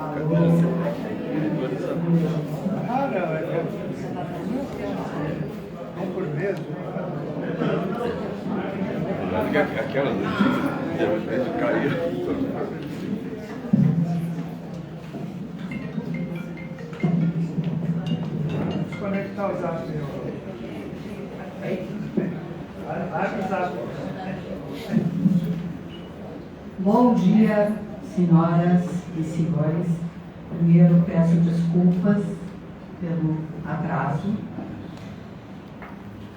Ah, não, é por mesmo. Aquela de cair. Desconectar os apps. Abre os apps. Bom dia, senhoras e senhores. Primeiro, peço desculpas pelo atraso.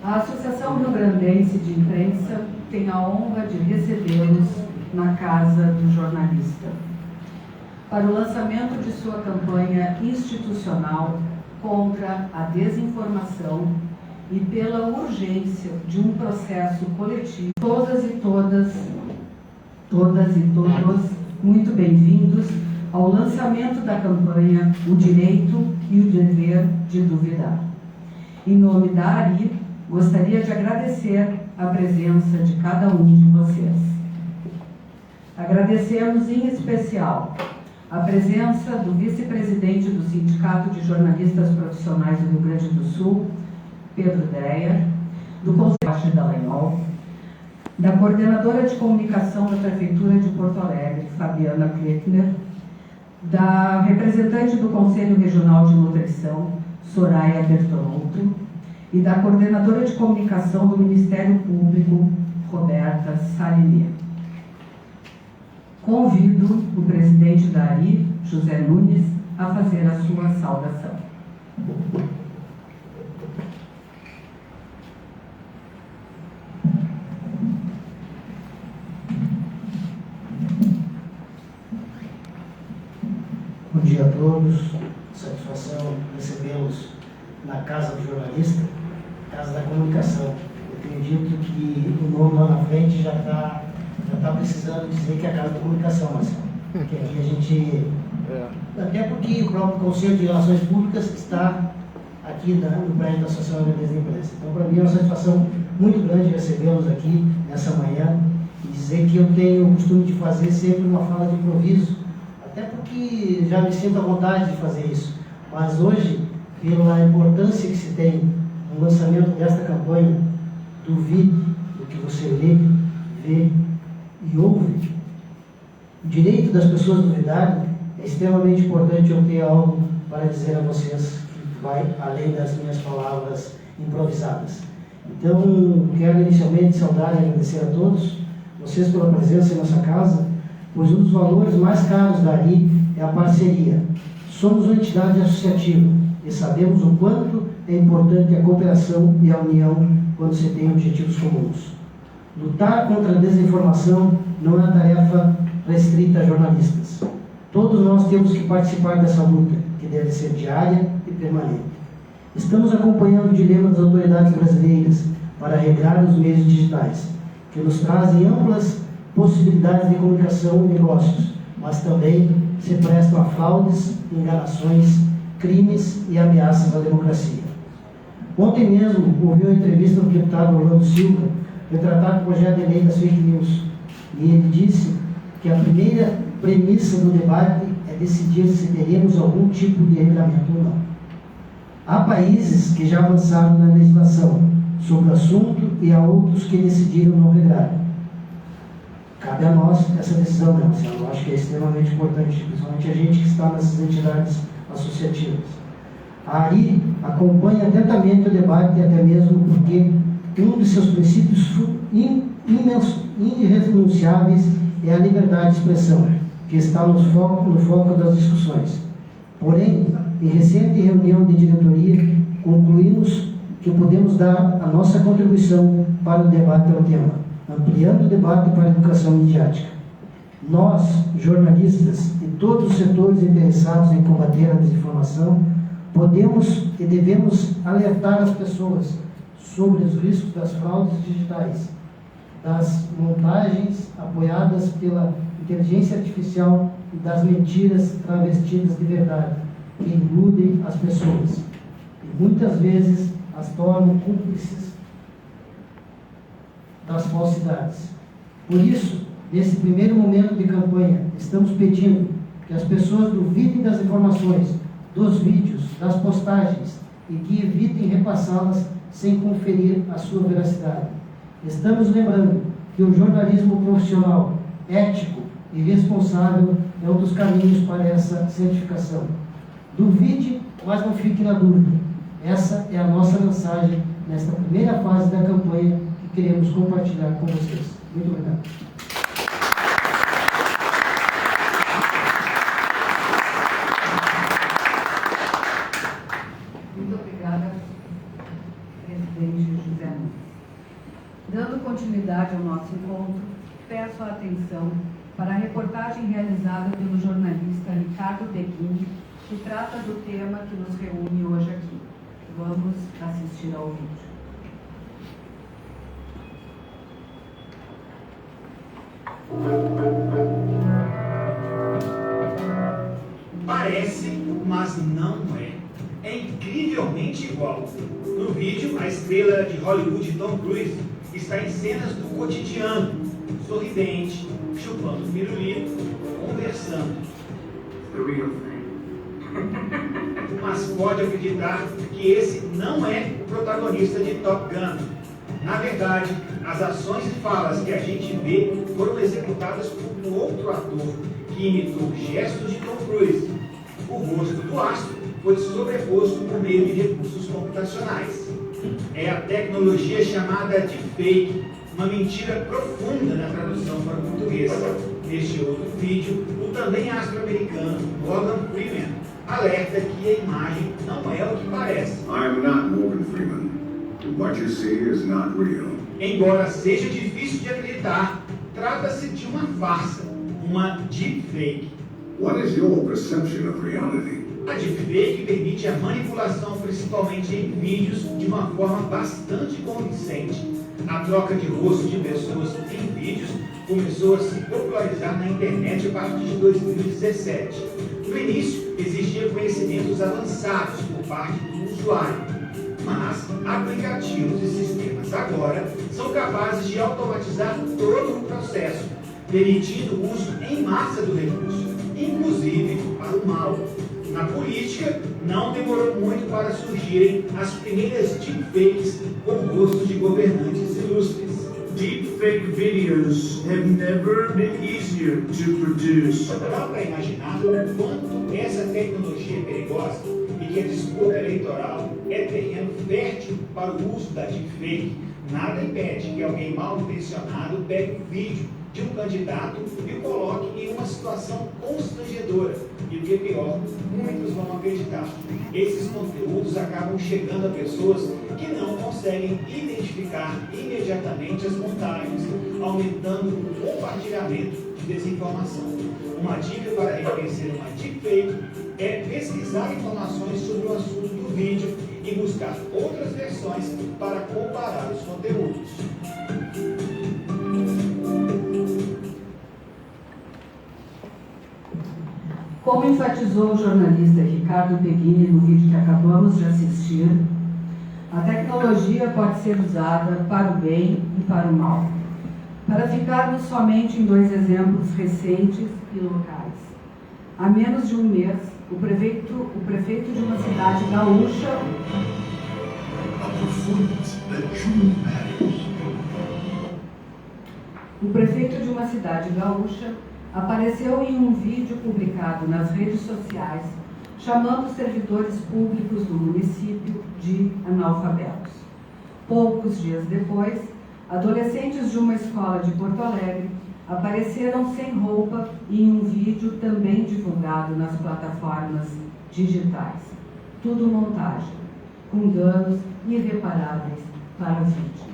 A Associação Rio-Grandense de Imprensa tem a honra de recebê-los na Casa do Jornalista para o lançamento de sua campanha institucional contra a desinformação e pela urgência de um processo coletivo. Todas e todos, muito bem-vindos ao lançamento da campanha O Direito e o Dever de Duvidar. Em nome da ARI, gostaria de agradecer a presença de cada um de vocês. Agradecemos em especial a presença do vice-presidente do Sindicato de Jornalistas Profissionais do Rio Grande do Sul, Pedro Dreyer, do Conselho Dallagnol, da coordenadora de comunicação da Prefeitura de Porto Alegre, Fabiana Kleckner, da representante do Conselho Regional de Nutrição, Soraya Bertolotto, e da coordenadora de comunicação do Ministério Público, Roberta Salinier. Convido o presidente da ARI, José Nunes, a fazer a sua saudação. Bom dia a todos, satisfação recebê-los na Casa do Jornalista, Casa da Comunicação. Eu tenho dito que o nome lá na frente já está precisando dizer que é a Casa da Comunicação, Marcelo. Porque aqui a gente... Até porque o próprio Conselho de Relações Públicas está aqui no prédio da Associação Rio-Grandense de Imprensa. Então, para mim é uma satisfação muito grande recebê-los aqui nessa manhã e dizer que eu tenho o costume de fazer sempre uma fala de improviso, até porque já me sinto à vontade de fazer isso. Mas hoje, pela importância que se tem no lançamento desta campanha, duvide do que você lê, vê e ouve. O direito das pessoas duvidarem é extremamente importante. Eu ter algo para dizer a vocês que vai além das minhas palavras improvisadas. Então, quero inicialmente saudar e agradecer a todos vocês pela presença em nossa casa, pois um dos valores mais caros da ARI é a parceria. Somos uma entidade associativa e sabemos o quanto é importante a cooperação e a união quando se tem objetivos comuns. Lutar contra a desinformação não é uma tarefa restrita a jornalistas. Todos nós temos que participar dessa luta, que deve ser diária e permanente. Estamos acompanhando o dilema das autoridades brasileiras para regrar os meios digitais, que nos trazem amplas possibilidades de comunicação e negócios, mas também se prestam a fraudes, enganações, crimes e ameaças à democracia. Ontem mesmo, ouvi uma entrevista do deputado Orlando Silva retratado o projeto de lei das fake news, e ele disse que a primeira premissa do debate é decidir se teremos algum tipo de regramento ou não. Há países que já avançaram na legislação sobre o assunto e há outros que decidiram não regrar. Cabe a nós essa decisão, né, Marcelo? Eu acho que é extremamente importante, principalmente a gente que está nessas entidades associativas. A ARI acompanha atentamente o debate, até mesmo porque um de seus princípios irrenunciáveis é a liberdade de expressão, que está no foco das discussões. Porém, em recente reunião de diretoria, concluímos que podemos dar a nossa contribuição para o debate ao tema, ampliando o debate para a educação midiática. Nós, jornalistas e todos os setores interessados em combater a desinformação, podemos e devemos alertar as pessoas sobre os riscos das fraudes digitais, das montagens apoiadas pela inteligência artificial e das mentiras travestidas de verdade, que iludem as pessoas e muitas vezes as tornam cúmplices das falsidades. Por isso, nesse primeiro momento de campanha, estamos pedindo que as pessoas duvidem das informações, dos vídeos, das postagens e que evitem repassá-las sem conferir a sua veracidade. Estamos lembrando que o jornalismo profissional, ético e responsável é um dos caminhos para essa certificação. Duvide, mas não fique na dúvida. Essa é a nossa mensagem nesta primeira fase da campanha que queremos compartilhar com vocês. Muito obrigado. Muito obrigada, presidente José Nunes. Dando continuidade ao nosso encontro, peço a atenção para a reportagem realizada pelo jornalista Ricardo Peguini, que trata do tema que nos reúne hoje aqui. Vamos assistir ao vídeo. Parece, mas não é. É incrivelmente igual. No vídeo, a estrela de Hollywood Tom Cruise está em cenas do cotidiano, sorridente, chupando pirulito, conversando. The real thing. Mas pode acreditar que esse não é o protagonista de Top Gun. Na verdade, as ações e falas que a gente vê foram executadas por um outro ator que imitou gestos de Tom Cruise. O rosto do astro foi sobreposto por meio de recursos computacionais. É a tecnologia chamada deepfake, uma mentira profunda na tradução para o português. Neste outro vídeo, o também astro-americano Morgan Freeman alerta que a imagem não é o que parece. I am not Morgan Freeman. What you see is not real. Embora seja difícil de acreditar, trata-se de uma farsa, uma deepfake. What is your perception of reality? A deepfake permite a manipulação, principalmente em vídeos, de uma forma bastante convincente. A troca de rosto de pessoas em vídeos começou a se popularizar na internet a partir de 2017. No início, exigia conhecimentos avançados por parte do usuário, mas aplicativos e sistemas agora são capazes de automatizar todo o processo, permitindo o uso em massa do recurso, inclusive para o mal. Na política, não demorou muito para surgirem as primeiras deepfakes com rostos de governantes ilustres. Deepfake videos have never been easier to produce. Dá para imaginar o quanto essa tecnologia é perigosa e que a disputa eleitoral é terreno fértil para o uso da deepfake. Nada impede que alguém mal intencionado pegue um vídeo de um candidato e o coloque em uma situação constrangedora. E o que é pior, muitos vão acreditar. Esses conteúdos acabam chegando a pessoas que não conseguem identificar imediatamente as montagens, aumentando o compartilhamento de desinformação. Uma dica para reconhecer uma deepfake é pesquisar informações sobre o assunto do vídeo e buscar outras versões para comparar os conteúdos. Como enfatizou o jornalista Ricardo Peguini no vídeo que acabamos de assistir, a tecnologia pode ser usada para o bem e para o mal. Para ficarmos somente em dois exemplos recentes e locais. Há menos de um mês, o prefeito de uma cidade gaúcha apareceu em um vídeo publicado nas redes sociais, chamando os servidores públicos do município de analfabetos. Poucos dias depois, adolescentes de uma escola de Porto Alegre apareceram sem roupa em um vídeo também divulgado nas plataformas digitais. Tudo montagem, com danos irreparáveis para as vítimas.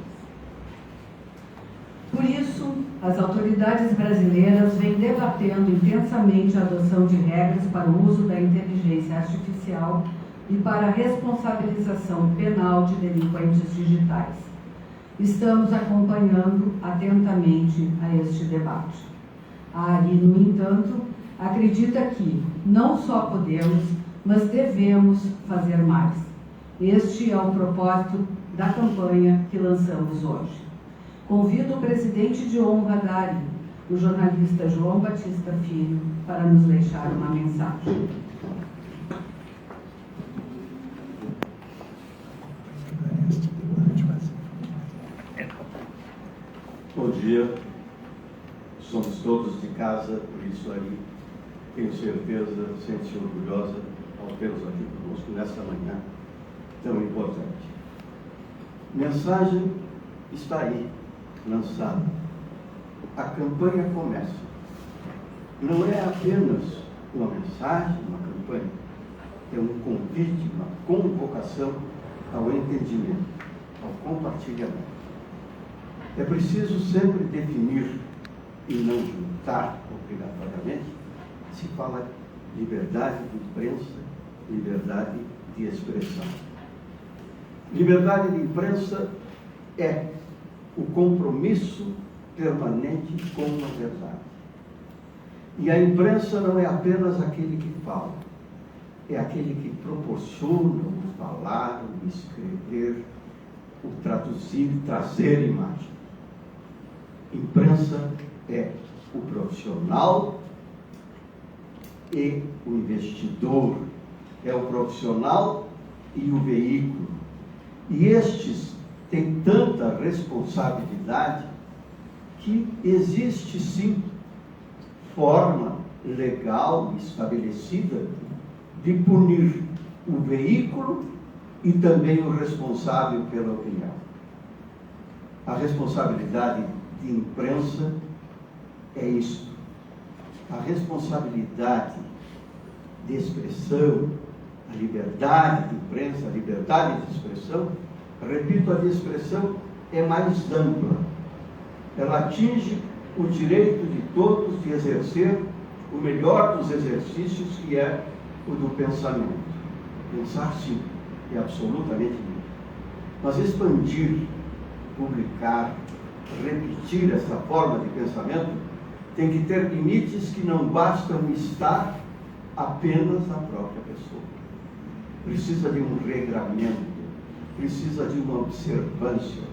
Por isso, as autoridades brasileiras vêm debatendo intensamente a adoção de regras para o uso da inteligência artificial e para a responsabilização penal de delinquentes digitais. Estamos acompanhando atentamente a este debate. A ARI, no entanto, acredita que não só podemos, mas devemos fazer mais. Este é o propósito da campanha que lançamos hoje. Convido o presidente de honra da ARI, o jornalista João Batista Filho para nos deixar uma mensagem. Bom dia, somos todos de casa, por isso aí tenho certeza, sente-se orgulhosa ao tê-los aqui conosco nessa manhã tão importante. Mensagem está aí, lançada. A campanha começa. Não é apenas uma mensagem, uma campanha, é um convite, uma convocação ao entendimento, ao compartilhamento. É preciso sempre definir e não juntar obrigatoriamente. Se fala liberdade de imprensa, liberdade de expressão. Liberdade de imprensa é o compromisso permanente com a verdade. E a imprensa não é apenas aquele que fala, é aquele que proporciona o falar, o escrever, o traduzir, trazer imagem. Imprensa é o profissional e o investidor, é o profissional e o veículo. E estes têm tanta responsabilidade que existe sim forma legal estabelecida de punir o veículo e também o responsável pela opinião. A responsabilidade de imprensa é isto. A responsabilidade de expressão, a liberdade de imprensa, a liberdade de expressão, repito, a de expressão é mais ampla. Ela atinge o direito de todos de exercer o melhor dos exercícios, que é o do pensamento. Pensar, sim, é absolutamente livre. Mas expandir, publicar, repetir essa forma de pensamento tem que ter limites que não bastam estar apenas a própria pessoa. Precisa de um regramento, precisa de uma observância.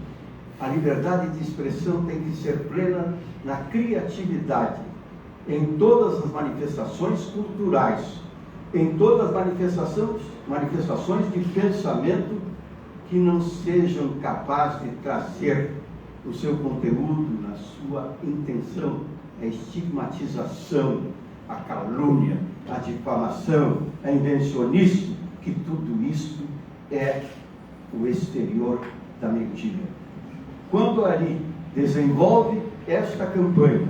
A liberdade de expressão tem que ser plena na criatividade, em todas as manifestações culturais, em todas as manifestações de pensamento que não sejam capazes de trazer o seu conteúdo, na sua intenção, a estigmatização, a calúnia, a difamação, a invencionice, que tudo isso é o exterior da mentira. Quando ali desenvolve esta campanha,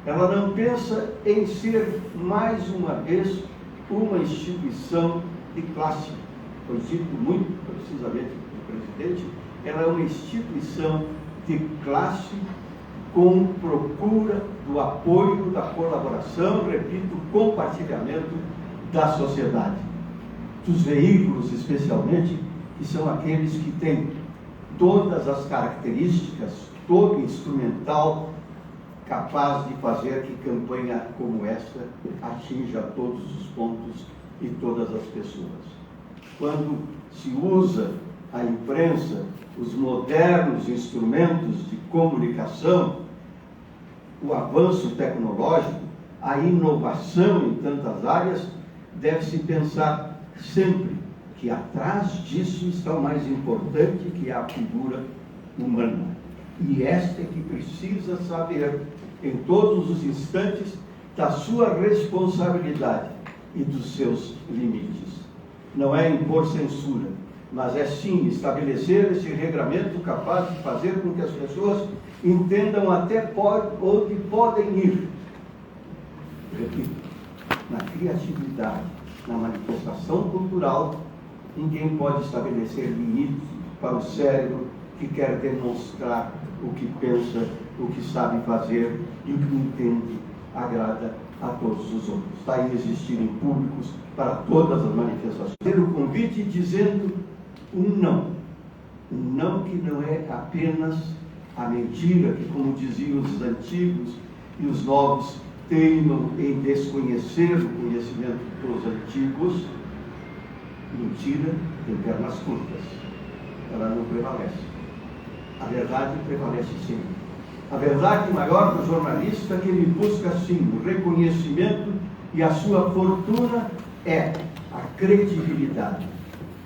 ela não pensa em ser, mais uma vez, uma instituição de classe. Foi dito muito precisamente pelo presidente, ela é uma instituição de classe com procura do apoio, da colaboração, repito, compartilhamento da sociedade. Dos veículos, especialmente, que são aqueles que têm todas as características, todo instrumental capaz de fazer que campanha como esta atinja todos os pontos e todas as pessoas. Quando se usa a imprensa, os modernos instrumentos de comunicação, o avanço tecnológico, a inovação em tantas áreas, deve-se pensar sempre que atrás disso está o mais importante, que é a figura humana. E esta é que precisa saber, em todos os instantes, da sua responsabilidade e dos seus limites. Não é impor censura, mas é sim estabelecer esse regramento capaz de fazer com que as pessoas entendam até onde podem ir. Repito, na criatividade, na manifestação cultural, ninguém pode estabelecer limites para o cérebro que quer demonstrar o que pensa, o que sabe fazer e o que entende agrada a todos os outros. Está aí existirem públicos para todas as manifestações. Ter o convite dizendo um não que não é apenas a mentira, que, como diziam os antigos e os novos, teimam em desconhecer o conhecimento dos antigos. Mentira tem pernas curtas, ela não prevalece. A verdade prevalece sempre. A verdade maior do jornalista é que ele busca, sim, o reconhecimento e a sua fortuna é a credibilidade.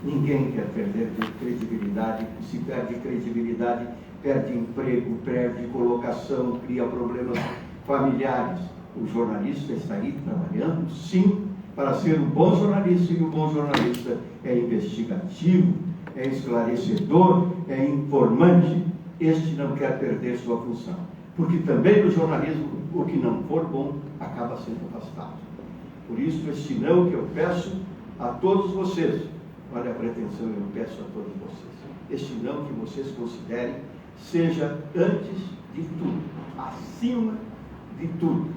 Ninguém quer perder credibilidade. Se perde credibilidade, perde emprego, perde colocação, cria problemas familiares. O jornalista está aí trabalhando, sim, para ser um bom jornalista, e o bom jornalista é investigativo, é esclarecedor, é informante. Este não quer perder sua função, porque também no jornalismo, o que não for bom, acaba sendo afastado. Por isso, este não que eu peço a todos vocês, olha a pretensão, eu peço a todos vocês, este não que vocês considerem seja antes de tudo, acima de tudo.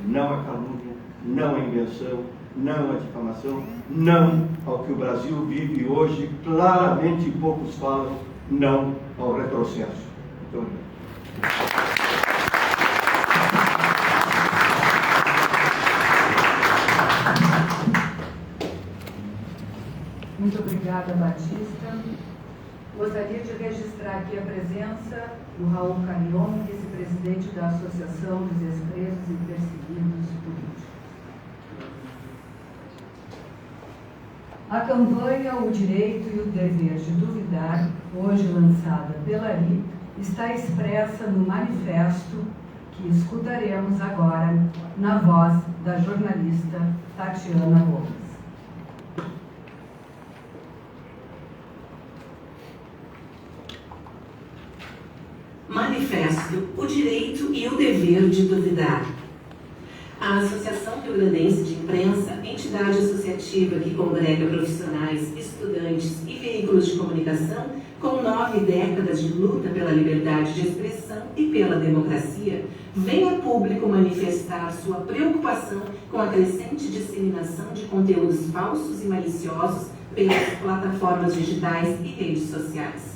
Não a calúnia, não a invenção, não a difamação, não ao que o Brasil vive hoje, claramente poucos falam, não ao retrocesso. Muito obrigado. Muito obrigada, Batista. Gostaria de registrar aqui a presença do Raul Carion, vice-presidente da Associação dos Ex-Presos e Perseguidos Políticos. A campanha O Direito e o Dever de Duvidar, hoje lançada pela ARI, está expressa no manifesto que escutaremos agora na voz da jornalista Tatiana Gomes. Manifesto O Direito e o Dever de Duvidar. A Associação Rio-Grandense de Imprensa, entidade associativa que congrega profissionais, estudantes e veículos de comunicação com 9 décadas de luta pela liberdade de expressão e pela democracia, vem a público manifestar sua preocupação com a crescente disseminação de conteúdos falsos e maliciosos pelas plataformas digitais e redes sociais.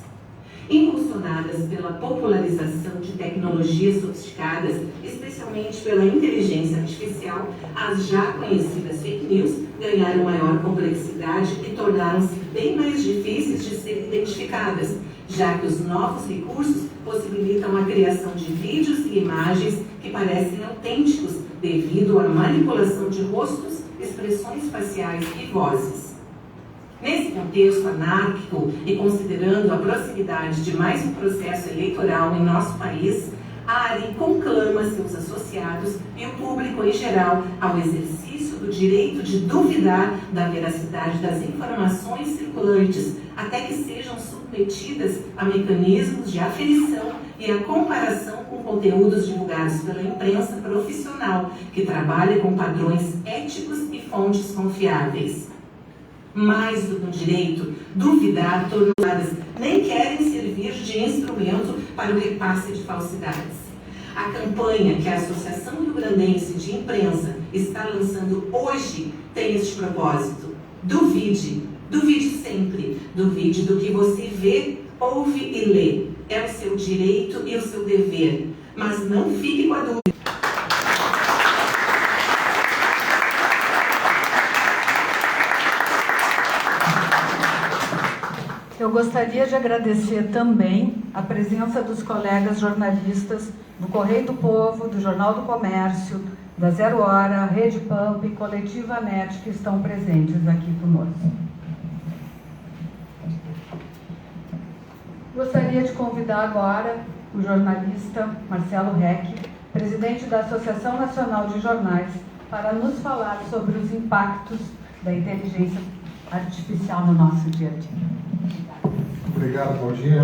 Impulsionadas pela popularização de tecnologias sofisticadas, especialmente pela inteligência artificial, as já conhecidas fake news ganharam maior complexidade e tornaram-se bem mais difíceis de serem identificadas, já que os novos recursos possibilitam a criação de vídeos e imagens que parecem autênticos devido à manipulação de rostos, expressões faciais e vozes. Nesse contexto anárquico e considerando a proximidade de mais um processo eleitoral em nosso país, a ARI conclama seus associados e o público em geral ao exercício do direito de duvidar da veracidade das informações circulantes, até que sejam submetidas a mecanismos de aferição e a comparação com conteúdos divulgados pela imprensa profissional, que trabalha com padrões éticos e fontes confiáveis. Mais do que um direito, duvidar, tornadas nem querem servir de instrumento para o repasse de falsidades. A campanha que a Associação Rio-Grandense de Imprensa está lançando hoje tem este propósito. Duvide, duvide sempre, duvide do que você vê, ouve e lê. É o seu direito e o seu dever, mas não fique com a dúvida. Eu gostaria de agradecer também a presença dos colegas jornalistas do Correio do Povo, do Jornal do Comércio, da Zero Hora, Rede Pampa e Coletiva NET, que estão presentes aqui conosco. Gostaria de convidar agora o jornalista Marcelo Reck, presidente da Associação Nacional de Jornais, para nos falar sobre os impactos da inteligência artificial no nosso dia a dia. Obrigado, bom dia.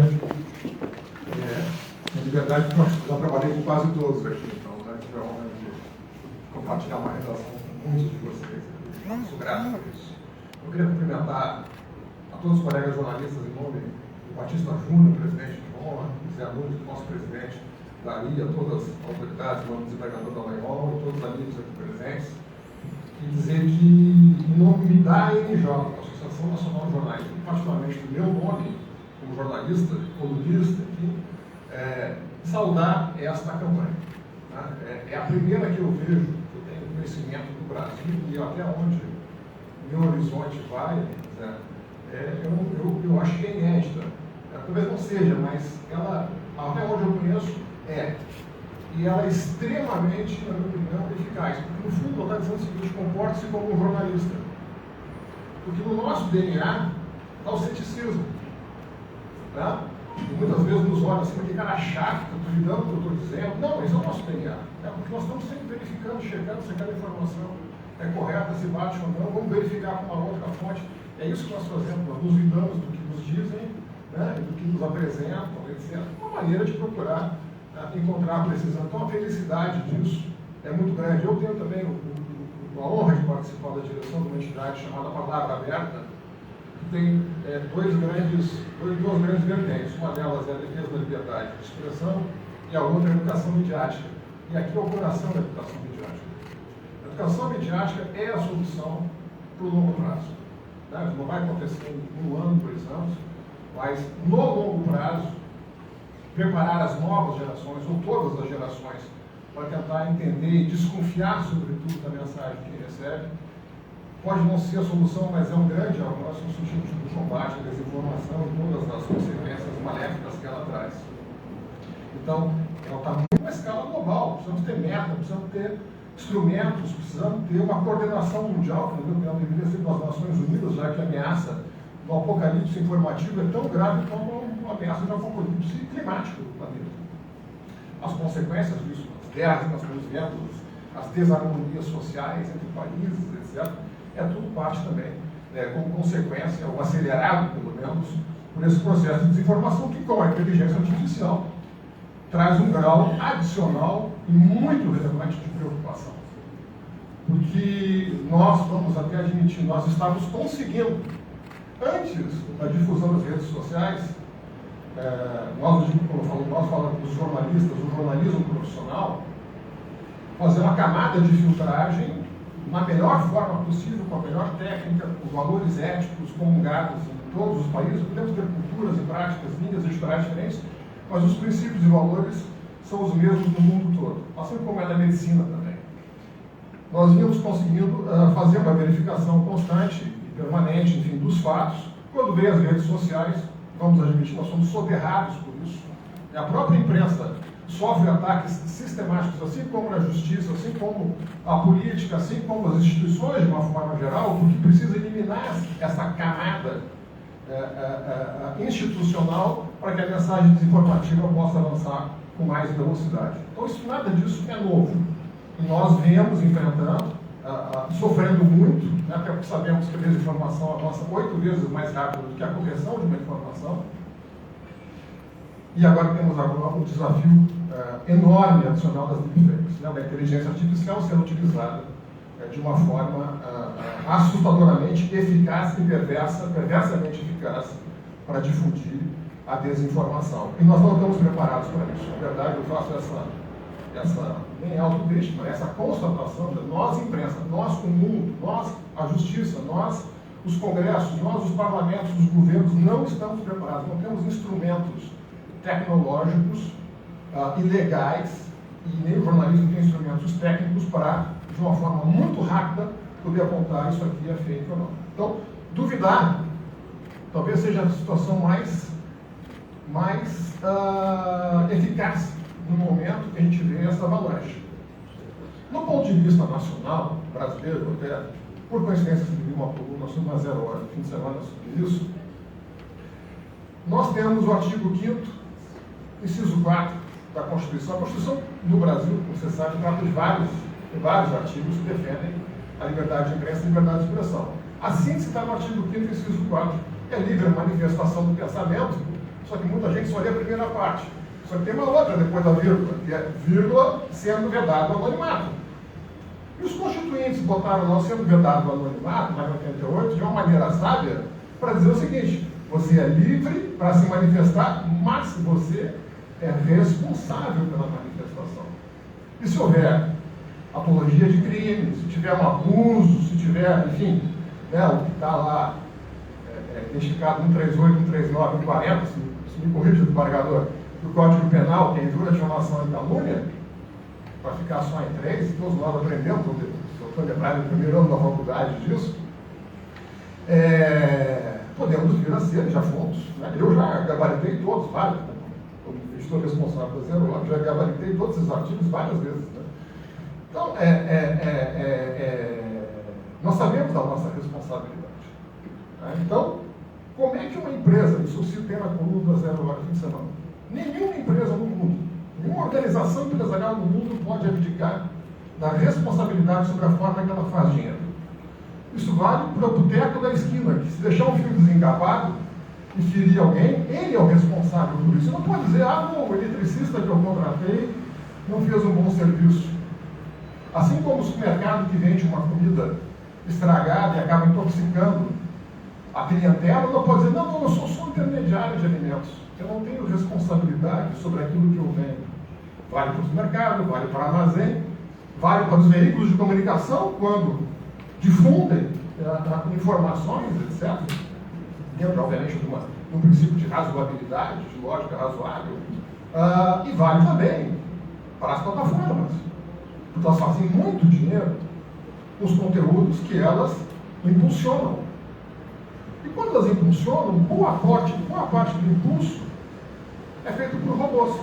Na verdade, eu já trabalhei com quase todos aqui, então tive a honra de compartilhar uma relação com muitos de vocês. Sou grato por isso. Eu queria cumprimentar a todos os colegas jornalistas em nome do Batista Júnior, presidente de honra, Zé Nunes, nosso presidente da ARI, a todas as autoridades, o desembargador da Dallagnol e todos os amigos aqui presentes, e dizer que, em nome da ANJ, da Associação Nacional de Jornais, e particularmente do meu nome, como jornalista, colunista, enfim, saudar esta campanha. É a primeira que eu vejo, que eu tenho conhecimento do Brasil e até onde meu horizonte vai, eu acho que é inédita. Talvez não seja, mas ela, até onde eu conheço, E ela é extremamente, na minha opinião, eficaz. Porque, no fundo, ela está dizendo o seguinte: comporte-se como um jornalista. Porque no nosso DNA está o ceticismo. Tá? E muitas vezes nos olham assim, que cara chato, estou duvidando do que eu estou dizendo. Não, esse é o nosso DNA. Porque nós estamos sempre verificando, checando se aquela informação é correta, se bate ou não. Vamos verificar com uma outra fonte. É isso que nós fazemos, nós nos cuidamos do que nos dizem, né, do que nos apresentam, etc. Uma maneira de procurar encontrar a precisão. Então a felicidade disso é muito grande. Eu tenho também a honra de participar da direção de uma entidade chamada Palavra Aberta, que tem duas grandes vertentes. Uma delas é a defesa da liberdade de expressão e a outra é a educação midiática. E aqui é o coração da educação midiática. A educação midiática é a solução para o longo prazo. Né? Não vai acontecer em 1 ano, 2 anos, mas no longo prazo, preparar as novas gerações, ou todas as gerações, para tentar entender e desconfiar, sobretudo, da mensagem que recebe, pode não ser a solução, mas é um grande avanço no sentido do combate à desinformação e todas as consequências maléficas que ela traz. Então, ela está muito numa escala global. Precisamos ter meta, precisamos ter instrumentos, precisamos ter uma coordenação mundial, que na minha opinião deveria ser das Nações Unidas, já que a ameaça do apocalipse informativo é tão grave como a ameaça do apocalipse climático do planeta. As consequências disso, as guerras que nós estamos vendo, as desarmonias sociais entre países, etc., é tudo parte também, como consequência, ou acelerado, pelo menos, por esse processo de desinformação que, com a inteligência artificial, traz um grau adicional e muito relevante de preocupação. Porque nós vamos até admitir, nós estamos conseguindo, antes da difusão das redes sociais, nós falamos dos jornalistas, o jornalismo profissional, fazer uma camada de filtragem na melhor forma possível, com a melhor técnica, com valores éticos comungados em todos os países. Podemos ter culturas e práticas, linhas editoriais diferentes, mas os princípios e valores são os mesmos no mundo todo, assim como é na medicina também. Nós íamos conseguindo fazer uma verificação constante e permanente, enfim, dos fatos. Quando veio as redes sociais, vamos admitir, nós somos soterrados por isso. E a própria imprensa sofre ataques sistemáticos, assim como na justiça, assim como a política, assim como as instituições de uma forma geral, porque precisa eliminar essa camada institucional para que a mensagem desinformativa possa avançar com mais velocidade. Então, nada disso é novo. E nós viemos enfrentando, sofrendo muito, né, até porque sabemos que a desinformação avança 8 vezes mais rápido do que a correção de uma informação. E agora temos um desafio enorme adicional das deepfakes, né, da inteligência artificial sendo utilizada de uma forma assustadoramente eficaz e perversamente eficaz para difundir a desinformação. E nós não estamos preparados para isso. Na verdade, eu faço essa nem autodestima, essa constatação de nós, imprensa, nós, o mundo, nós, a justiça, nós, os congressos, nós, os parlamentos, os governos, não estamos preparados, não temos instrumentos tecnológicos e legais, e nem o jornalismo tem instrumentos técnicos para, de uma forma muito rápida, poder apontar isso aqui é fake ou não. Então, duvidar talvez seja a situação mais eficaz no momento que a gente vê essa avalanche. No ponto de vista nacional, brasileiro, até, por coincidência, escrevi uma coluna sobre uma 0 hora, no fim de semana, sobre isso, nós temos o artigo 5º, inciso 4 da Constituição. A Constituição do Brasil, como você sabe, trata de vários artigos que defendem a liberdade de imprensa e a liberdade de expressão. Assim que se está no artigo 5º, inciso 4, é livre manifestação do pensamento, só que muita gente só lê a primeira parte. Só que tem uma outra depois da vírgula, que é vírgula sendo vedado o anonimato. E os constituintes botaram não sendo vedado o anonimato, lá em 88, de uma maneira sábia, para dizer o seguinte: você é livre para se manifestar, mas você é responsável pela manifestação. E se houver apologia de crime, se tiver um abuso, se tiver, enfim, né, o que está lá identificado 138, 139, 140, se me corrija, desembargador, do Código Penal, que é injúria, difamação e calúnia, para ficar só em 3, e todos nós aprendemos, eu estou lembrado no primeiro ano da faculdade disso, podemos vir a ser, já fomos, né? Eu já gabaritei todos, vários, como editor responsável da Zero Hora, já gabaritei todos esses artigos várias vezes. Né? Então, nós sabemos da nossa responsabilidade. Né? Então, como é que uma empresa, isso se tem na coluna da Zero Hora fim de semana, nenhuma empresa no mundo, nenhuma organização empresarial no mundo pode abdicar da responsabilidade sobre a forma que ela faz dinheiro. Isso vale para o boteco da esquina, que se deixar um fio desencapado e ferir alguém, ele é o responsável por isso. Você não pode dizer, não, o eletricista que eu contratei não fez um bom serviço. Assim como o supermercado que vende uma comida estragada e acaba intoxicando a clientela, não pode dizer, não, eu sou só intermediário de alimentos. Eu não tenho responsabilidade sobre aquilo que eu vendo. Vale para o supermercado, vale para o armazém, vale para os veículos de comunicação, quando difundem informações, etc., dentro, obviamente, de um princípio de razoabilidade, de lógica razoável, e vale também para as plataformas, porque elas fazem muito dinheiro com os conteúdos que elas impulsionam. E quando elas impulsionam, boa parte do impulso é feito por robôs.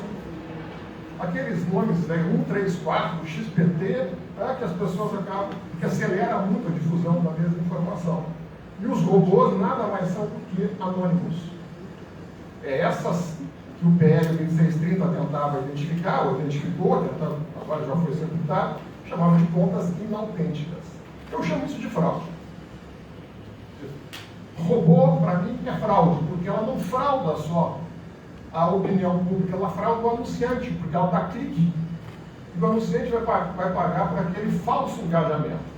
Aqueles nomes, 1, 3, 4, XPT, que as pessoas acabam, que acelera muito a difusão da mesma informação. E os robôs nada mais são do que anônimos. Essas que o PL 2630 tentava identificar, ou identificou, agora já foi sepultado, chamava de contas inautênticas. Eu chamo isso de fraude. Robô, para mim, é fraude, porque ela não frauda só a opinião pública, ela frauda o anunciante, porque ela dá clique. E o anunciante vai pagar por aquele falso engajamento.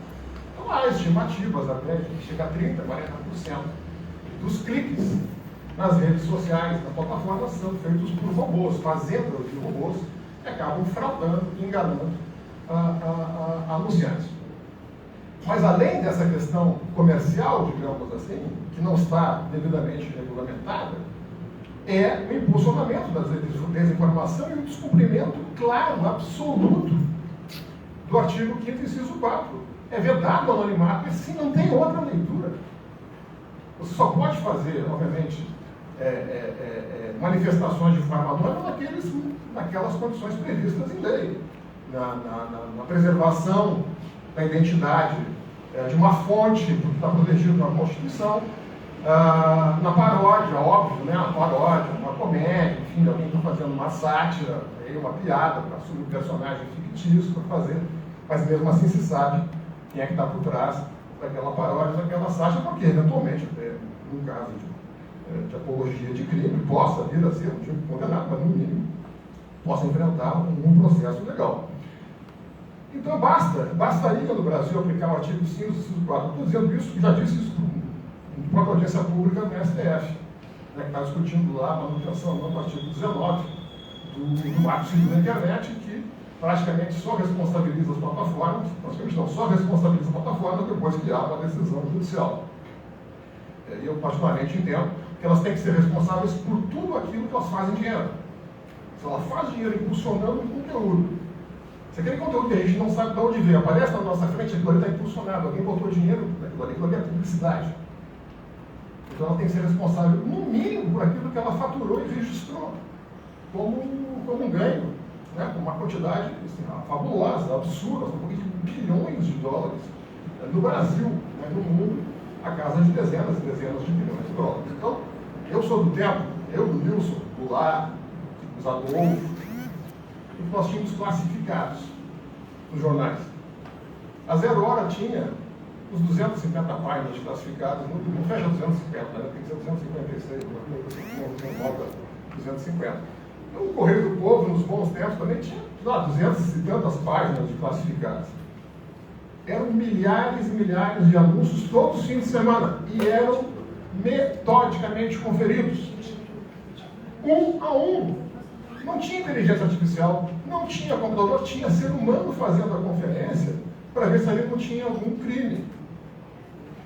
Então há estimativas até que chega a 30%, 40% dos cliques nas redes sociais, nas plataformas, são feitos por robôs, fazendas de robôs, que acabam fraudando e enganando anunciantes. Mas além dessa questão comercial, digamos assim, que não está devidamente regulamentada, é o impulsionamento da desinformação e o descumprimento claro, absoluto, do artigo 5º, inciso 4. É vedado o anonimato, e assim não tem outra leitura. Você só pode fazer, obviamente, manifestações de forma anônima naquelas condições previstas em lei, na preservação da identidade de uma fonte, porque está protegido na Constituição, na paródia, óbvio, né? Uma paródia, uma comédia, enfim, alguém está fazendo uma sátira, uma piada para assumir um personagem fictício para fazer, mas mesmo assim se sabe quem é que está por trás daquela paródia, daquela sátira, porque eventualmente, num caso de apologia de crime, possa vir a ser um tipo condenado, mas no mínimo possa enfrentar um processo legal. Então bastaria no Brasil aplicar o artigo 5, inciso 4. Estou dizendo isso, já disse isso para a própria audiência pública no STF, que está discutindo lá a manutenção do artigo 19 do Marco Civil da Internet, que praticamente só responsabiliza as plataformas, praticamente não, só responsabiliza as plataformas depois que há uma decisão judicial. E eu particularmente entendo que elas têm que ser responsáveis por tudo aquilo que elas fazem dinheiro. Se ela faz dinheiro impulsionando um conteúdo, se aquele conteúdo que a gente não sabe de onde veio, aparece na nossa frente, aquilo ali está impulsionado, alguém botou dinheiro naquilo ali, aquilo ali é publicidade. Então ela tem que ser responsável, no mínimo, por aquilo que ela faturou e registrou, como um ganho, né? Com uma quantidade assim, fabulosa, absurda, de bilhões de dólares. No Brasil, né? No mundo, a casa de dezenas e dezenas de bilhões de dólares. Então, eu sou do tempo, eu, do Nilson, do Lar, dos Adolfo, e nós tínhamos classificados nos jornais. A Zero Hora tinha os 250 páginas de classificados, não fecha 250, né? Tem que ser 256, não volta 250. Então, o Correio do Povo, nos bons tempos, também tinha 200 e tantas páginas de classificados. Eram milhares e milhares de anúncios todos os fins de semana, e eram metodicamente conferidos, um a um. Não tinha inteligência artificial, não tinha computador, tinha ser humano fazendo a conferência para ver se ali não tinha algum crime.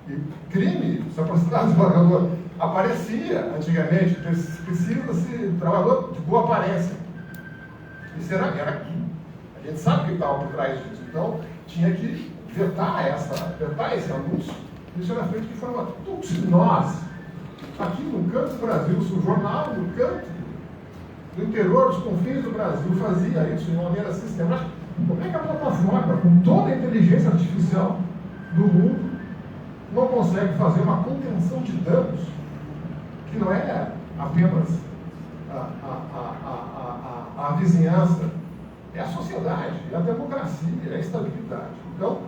E crime, se aproximar do trabalhador, aparecia antigamente, precisa-se trabalhador de boa aparência. Isso era a gente sabe o que estava por trás disso, então tinha que vetar esse anúncio. Isso era feito de forma... Todos nós, aqui no canto do Brasil, se o jornal no canto do interior dos confins do Brasil fazia isso de maneira sistemática, como é que a plataforma, com toda a inteligência artificial do mundo, não consegue fazer uma contenção de danos, que não é apenas a vizinhança, é a sociedade, é a democracia, é a estabilidade. Então,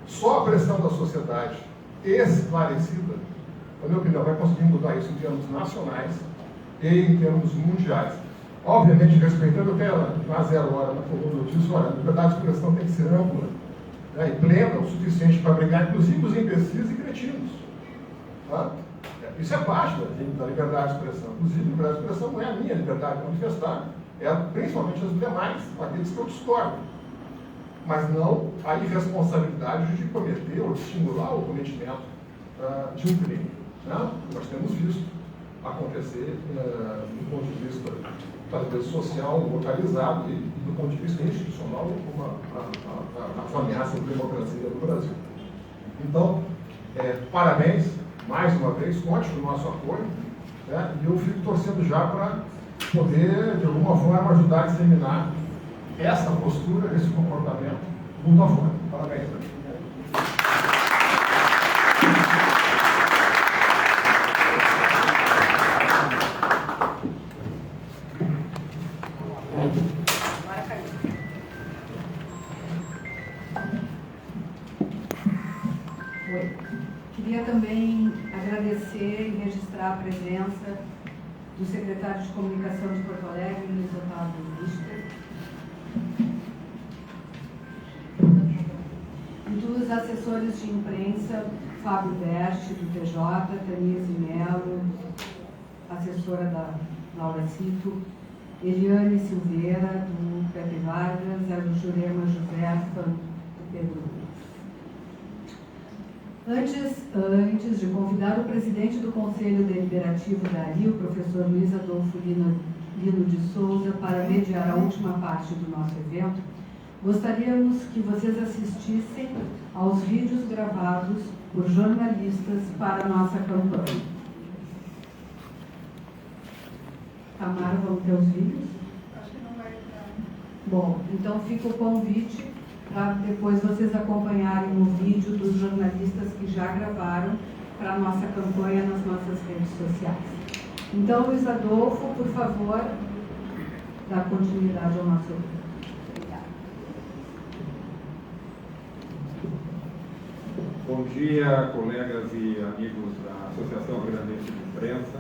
só a pressão da sociedade esclarecida, na minha opinião, vai conseguir mudar isso em termos nacionais e em termos mundiais. Obviamente, respeitando até na 0 hora, na coluna notícia, olha, a liberdade de expressão tem que ser ampla, né, e plena, o suficiente para brigar, inclusive, os imbecis e cretinos. Tá? Isso é parte da liberdade de expressão. Inclusive, a liberdade de expressão não é a minha liberdade de manifestar, é principalmente as demais, aqueles que eu discordo. Mas não a irresponsabilidade de cometer ou de estimular o cometimento de um crime. Né? Nós temos visto acontecer do ponto de vista talvez social, localizado e do ponto de vista institucional, como a ameaça da democracia do Brasil. Então, parabéns, mais uma vez, conte com o nosso apoio, né? E eu fico torcendo já para poder, de alguma forma, ajudar a disseminar essa postura, esse comportamento, mundo afora. Parabéns. Queria também agradecer e registrar a presença do secretário de Comunicação de Porto Alegre, Luiz Otávio Richter, e dos assessores de imprensa, Fábio Berti, do TJ, Tanise Melo, assessora da Laura Cito, Eliane Silveira, do Pepe Vargas, a Jurema Josefa, do Pedro Luiz. Antes de convidar o presidente do Conselho Deliberativo da ARI, o professor Luiz Adolfo Lino de Souza, para mediar a última parte do nosso evento, gostaríamos que vocês assistissem aos vídeos gravados por jornalistas para a nossa campanha. Tamara, vamos ter os vídeos? Acho que não vai entrar. Bom, então fica o convite para depois vocês acompanharem o vídeo dos jornalistas que já gravaram para a nossa campanha nas nossas redes sociais. Então, Luiz Adolfo, por favor, dá continuidade ao nosso evento. Obrigada. Bom dia, colegas e amigos da Associação Rio Grandense de Imprensa.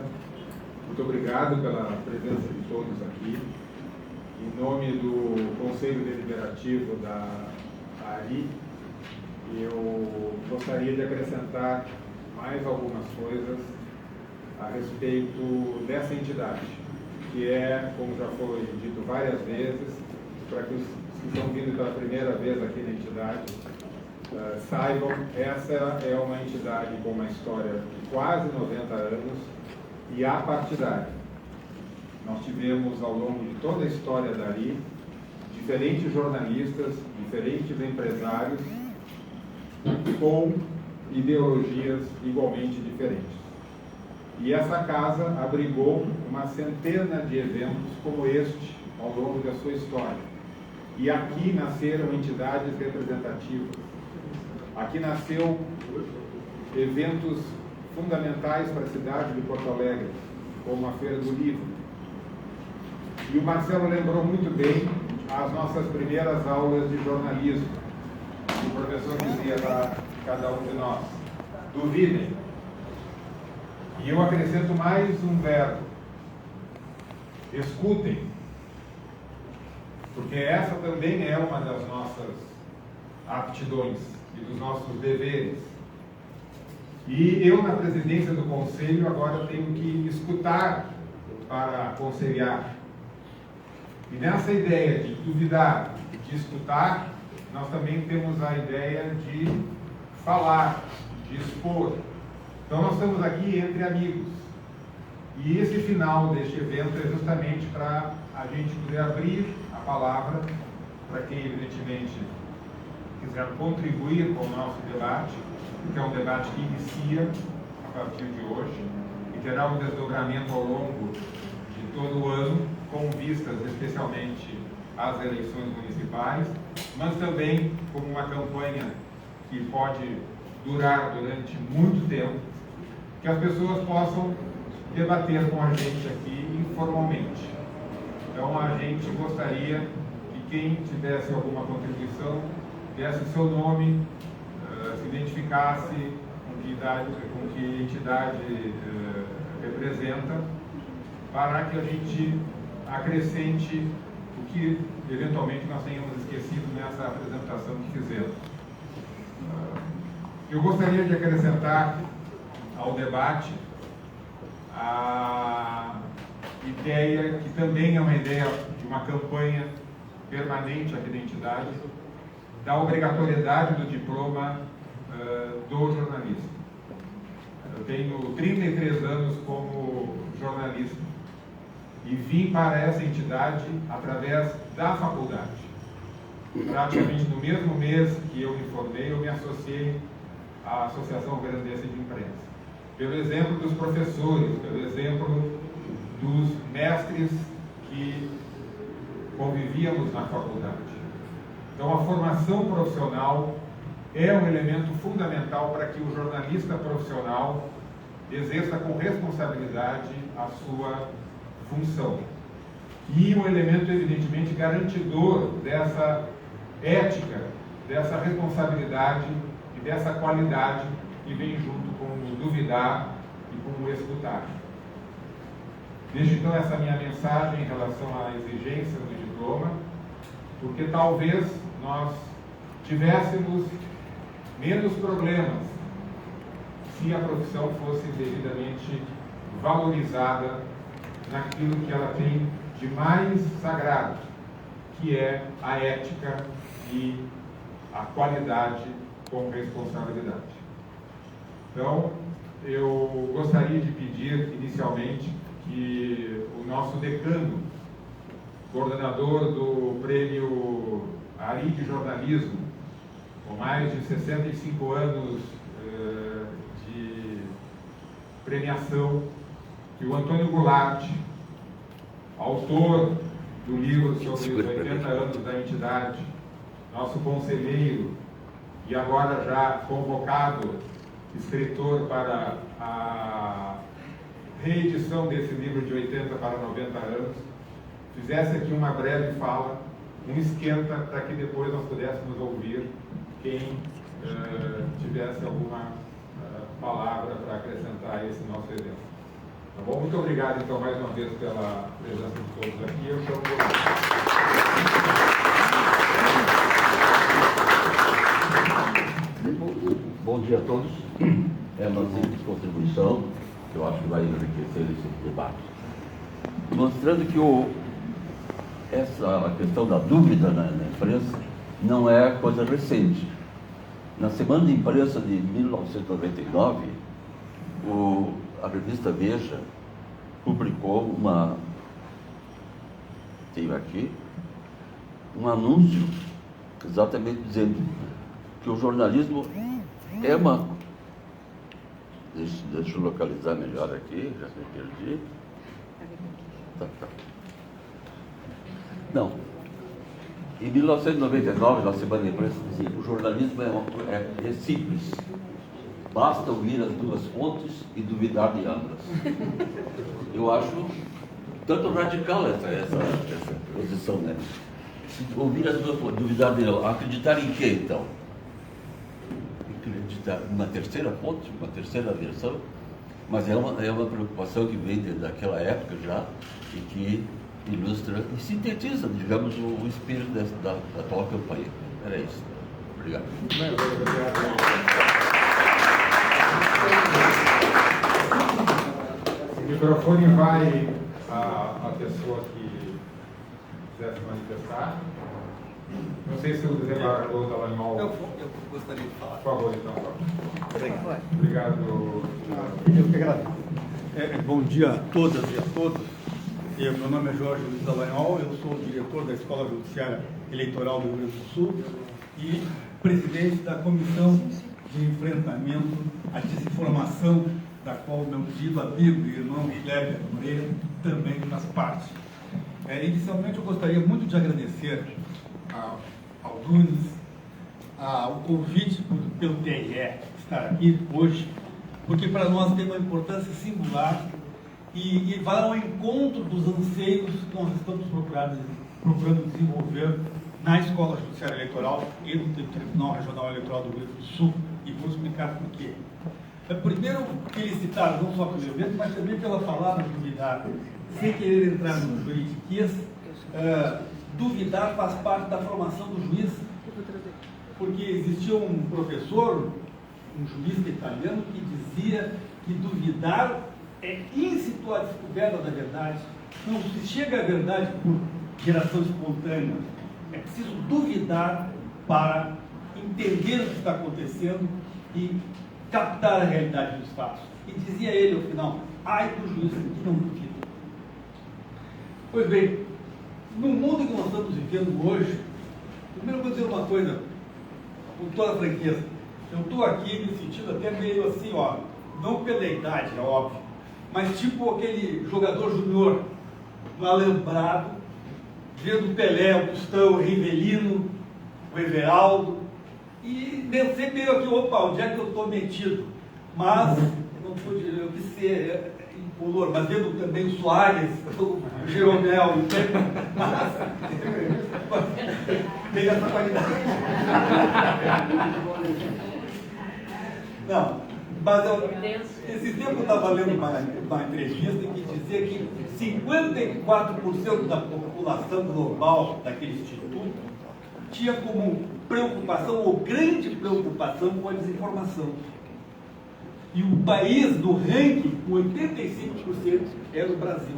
Muito obrigado pela presença de todos aqui. Em nome do Conselho Deliberativo da ARI, eu gostaria de acrescentar mais algumas coisas a respeito dessa entidade, que é, como já foi dito várias vezes, para que os que estão vindo pela primeira vez aqui na entidade saibam, essa é uma entidade com uma história de quase 90 anos e apartidária. Nós tivemos, ao longo de toda a história da ARI, diferentes jornalistas, diferentes empresários, com ideologias igualmente diferentes. E essa casa abrigou uma centena de eventos como este, ao longo da sua história. E aqui nasceram entidades representativas. Aqui nasceu eventos fundamentais para a cidade de Porto Alegre, como a Feira do Livro. E o Marcelo lembrou muito bem as nossas primeiras aulas de jornalismo. O professor dizia para cada um de nós: duvidem. E eu acrescento mais um verbo: escutem. Porque essa também é uma das nossas aptidões e dos nossos deveres. E eu, na presidência do Conselho, agora tenho que escutar para aconselhar. E nessa ideia de duvidar, de escutar, nós também temos a ideia de falar, de expor. Então nós estamos aqui entre amigos. E esse final deste evento é justamente para a gente poder abrir a palavra para quem, evidentemente, quiser contribuir com o nosso debate, que é um debate que inicia a partir de hoje e terá um desdobramento ao longo de todo ano, com vistas especialmente às eleições municipais, mas também como uma campanha que pode durar durante muito tempo, que as pessoas possam debater com a gente aqui informalmente. Então, a gente gostaria que quem tivesse alguma contribuição desse o seu nome, se identificasse com que entidade representa, para que a gente acrescente o que eventualmente nós tenhamos esquecido nessa apresentação que fizemos. Eu gostaria de acrescentar ao debate a ideia, que também é uma ideia de uma campanha permanente aqui da entidade, da obrigatoriedade do diploma do jornalista. Eu tenho 33 anos como jornalista e vim para essa entidade através da faculdade. Praticamente no mesmo mês que eu me formei, eu me associei à Associação Grandense de Imprensa. Pelo exemplo dos professores, pelo exemplo dos mestres que convivíamos na faculdade. Então, a formação profissional é um elemento fundamental para que o jornalista profissional exerça com responsabilidade a sua função. E um elemento, evidentemente, garantidor dessa ética, dessa responsabilidade e dessa qualidade que vem junto com o duvidar e com o escutar. Deixo então essa minha mensagem em relação à exigência do diploma, porque talvez nós tivéssemos menos problemas se a profissão fosse devidamente valorizada naquilo que ela tem de mais sagrado, que é a ética e a qualidade com responsabilidade. Então, eu gostaria de pedir inicialmente que o nosso decano, coordenador do Prêmio Ari de Jornalismo, com mais de 65 anos de premiação, que o Antônio Goulart, autor do livro sobre os 80 anos da entidade, nosso conselheiro e agora já convocado escritor para a reedição desse livro de 80 para 90 anos, fizesse aqui uma breve fala, um esquenta, para que depois nós pudéssemos ouvir quem tivesse alguma palavra para acrescentar a esse nosso evento. Tá bom? Muito obrigado, então, mais uma vez pela presença de todos aqui. Eu chamo Bom dia a todos. É uma simples contribuição que eu acho que vai enriquecer esse debate. Mostrando que essa questão da dúvida na imprensa não é coisa recente. Na Semana de Imprensa de 1999, a revista Veja publicou tenho aqui, um anúncio exatamente dizendo que o jornalismo é uma... Deixa eu localizar melhor aqui, já me perdi. Tá. Não. Em 1999, na Semana de Imprensa, dizia que o jornalismo é simples. Basta ouvir as duas fontes e duvidar de ambas. Eu acho tanto radical essa posição, né? Ouvir as duas fontes, duvidar de ambas. Acreditar em quê, então? Acreditar numa terceira fonte, uma terceira versão, mas é uma preocupação que vem daquela época já e que ilustra e sintetiza, digamos, o espírito da atual campanha. Era isso. Obrigado. O microfone vai à pessoa que quiser se manifestar. Não sei se o desembargador Dallagnol... Eu gostaria de falar. Por favor, então. Obrigado. Obrigado. Eu que agradeço. Bom dia a todas e a todos. Meu nome é Jorge Luiz Dallagnol, eu sou o diretor da Escola Judiciária Eleitoral do Rio Grande do Sul e presidente da Comissão de Enfrentamento à Desinformação da qual o meu querido amigo e irmão Kleber Moreira também faz parte. Inicialmente, eu gostaria muito de agradecer ao Nunes o convite pelo TRE estar aqui hoje, porque para nós tem uma importância singular e vai ao encontro dos anseios que nós estamos procurando desenvolver na Escola Judiciária Eleitoral e no Tribunal Regional Eleitoral do Rio Grande do Sul, e vou explicar por quê. Primeiro, felicitar não só pelo evento, mas também pela palavra duvidar. Sem querer entrar no juridiquês, duvidar faz parte da formação do juiz, porque existia um professor, um jurista italiano, que dizia que duvidar é íncito à descoberta da verdade. Não se chega à verdade por geração espontânea. É preciso duvidar para entender o que está acontecendo e captar a realidade dos fatos. E dizia ele, ao final, ai do juiz que não duvida. Pois bem, no mundo que nós estamos vivendo hoje, primeiro eu vou dizer uma coisa, com toda franqueza. Eu estou aqui me sentindo até meio assim, não pela idade, é óbvio, mas tipo aquele jogador júnior no Alambrado, vendo o Pelé, o Tostão, o Rivelino, o Everaldo, e pensei meio aqui, onde é que eu estou metido? Mas, não pude, eu quis ser incolor, mas vendo também o Soares, o Jeromel, mas tem essa qualidade. Não, mas esse tempo eu estava lendo uma entrevista que dizia que 54% da população global daquele instituto tinha como preocupação, ou grande preocupação, com a desinformação. E o país do ranking, com 85%, era o Brasil.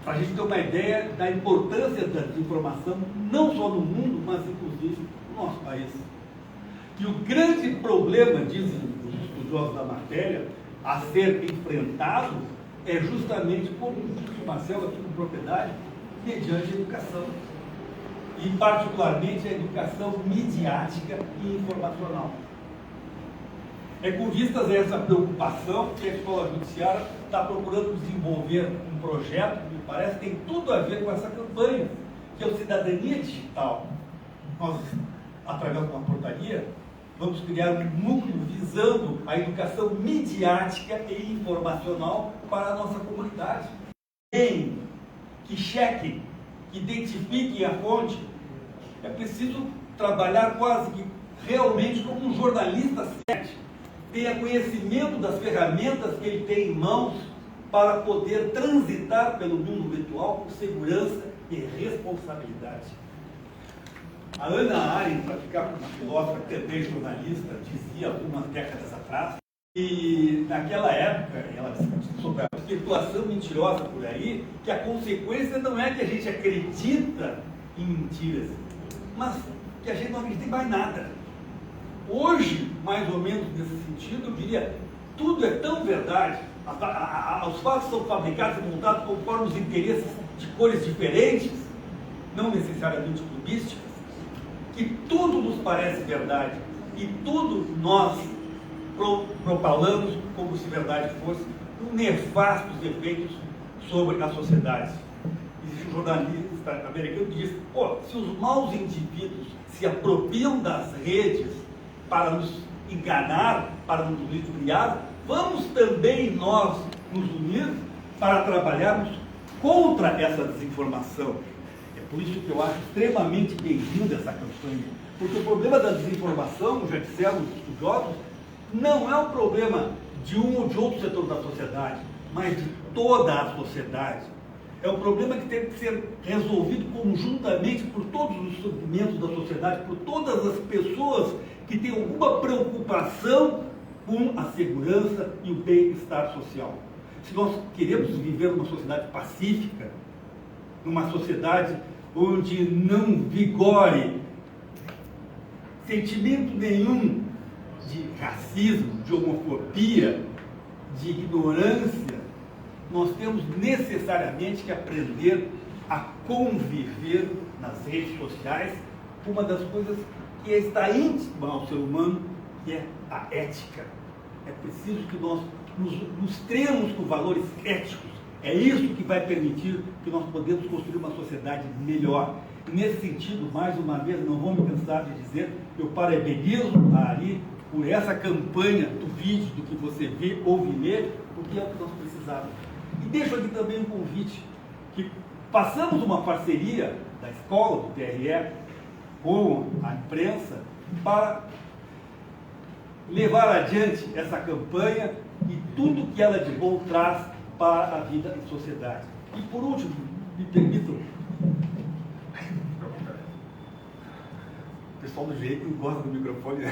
Para a gente ter uma ideia da importância da desinformação, não só no mundo, mas inclusive no nosso país. E o grande problema, dizem os estudiosos da matéria, a ser enfrentado é justamente, como disse o Marcelo aqui com propriedade, mediante a educação. E particularmente a educação midiática e informacional. É com vistas a essa preocupação que a Escola Judiciária está procurando desenvolver um projeto que me parece que tem tudo a ver com essa campanha, que é o Cidadania Digital. Nós, através de uma portaria, vamos criar um núcleo visando a educação midiática e informacional para a nossa comunidade. Que chequem, que identifiquem a fonte. É preciso trabalhar quase que realmente como um jornalista sério, tenha conhecimento das ferramentas que ele tem em mãos para poder transitar pelo mundo virtual com segurança e responsabilidade. A Ana Arendt, para ficar com uma filósofa também jornalista, dizia algumas décadas atrás, e naquela época, ela discutiu sobre a especulação mentirosa por aí, que a consequência não é que a gente acredita em mentiras, mas que a gente não acredita em mais nada. Hoje, mais ou menos nesse sentido, eu diria, tudo é tão verdade, os fatos são fabricados e montados conforme os interesses de cores diferentes, não necessariamente clubísticas, que tudo nos parece verdade e tudo nós propalamos como se verdade fosse, com nefastos efeitos sobre a sociedade. Existe um jornalista americano que diz, se os maus indivíduos se apropriam das redes para nos enganar, para nos ludibriar, vamos também nós nos unir para trabalharmos contra essa desinformação. É por isso que eu acho extremamente bem-vinda essa campanha, porque o problema da desinformação, já disseram os estudiosos, não é um problema de um ou de outro setor da sociedade, mas de toda a sociedade. É um problema que tem que ser resolvido conjuntamente por todos os segmentos da sociedade, por todas as pessoas que têm alguma preocupação com a segurança e o bem-estar social. Se nós queremos viver numa sociedade pacífica, numa sociedade onde não vigore sentimento nenhum de racismo, de homofobia, de ignorância, nós temos necessariamente que aprender a conviver nas redes sociais com uma das coisas que está íntima ao ser humano, que é a ética. É preciso que nós nos mostremos com valores éticos. É isso que vai permitir que nós podemos construir uma sociedade melhor. E nesse sentido, mais uma vez, não vou me cansar de dizer, eu parabenizo a Ari por essa campanha do vídeo, do que você vê, ouve e lê, porque é o que nós precisamos. E deixo aqui também um convite, que passamos uma parceria da escola, do TRE, com a imprensa, para levar adiante essa campanha e tudo que ela de bom traz para a vida em sociedade. E por último, me permitam, o pessoal do jeito gosta do microfone,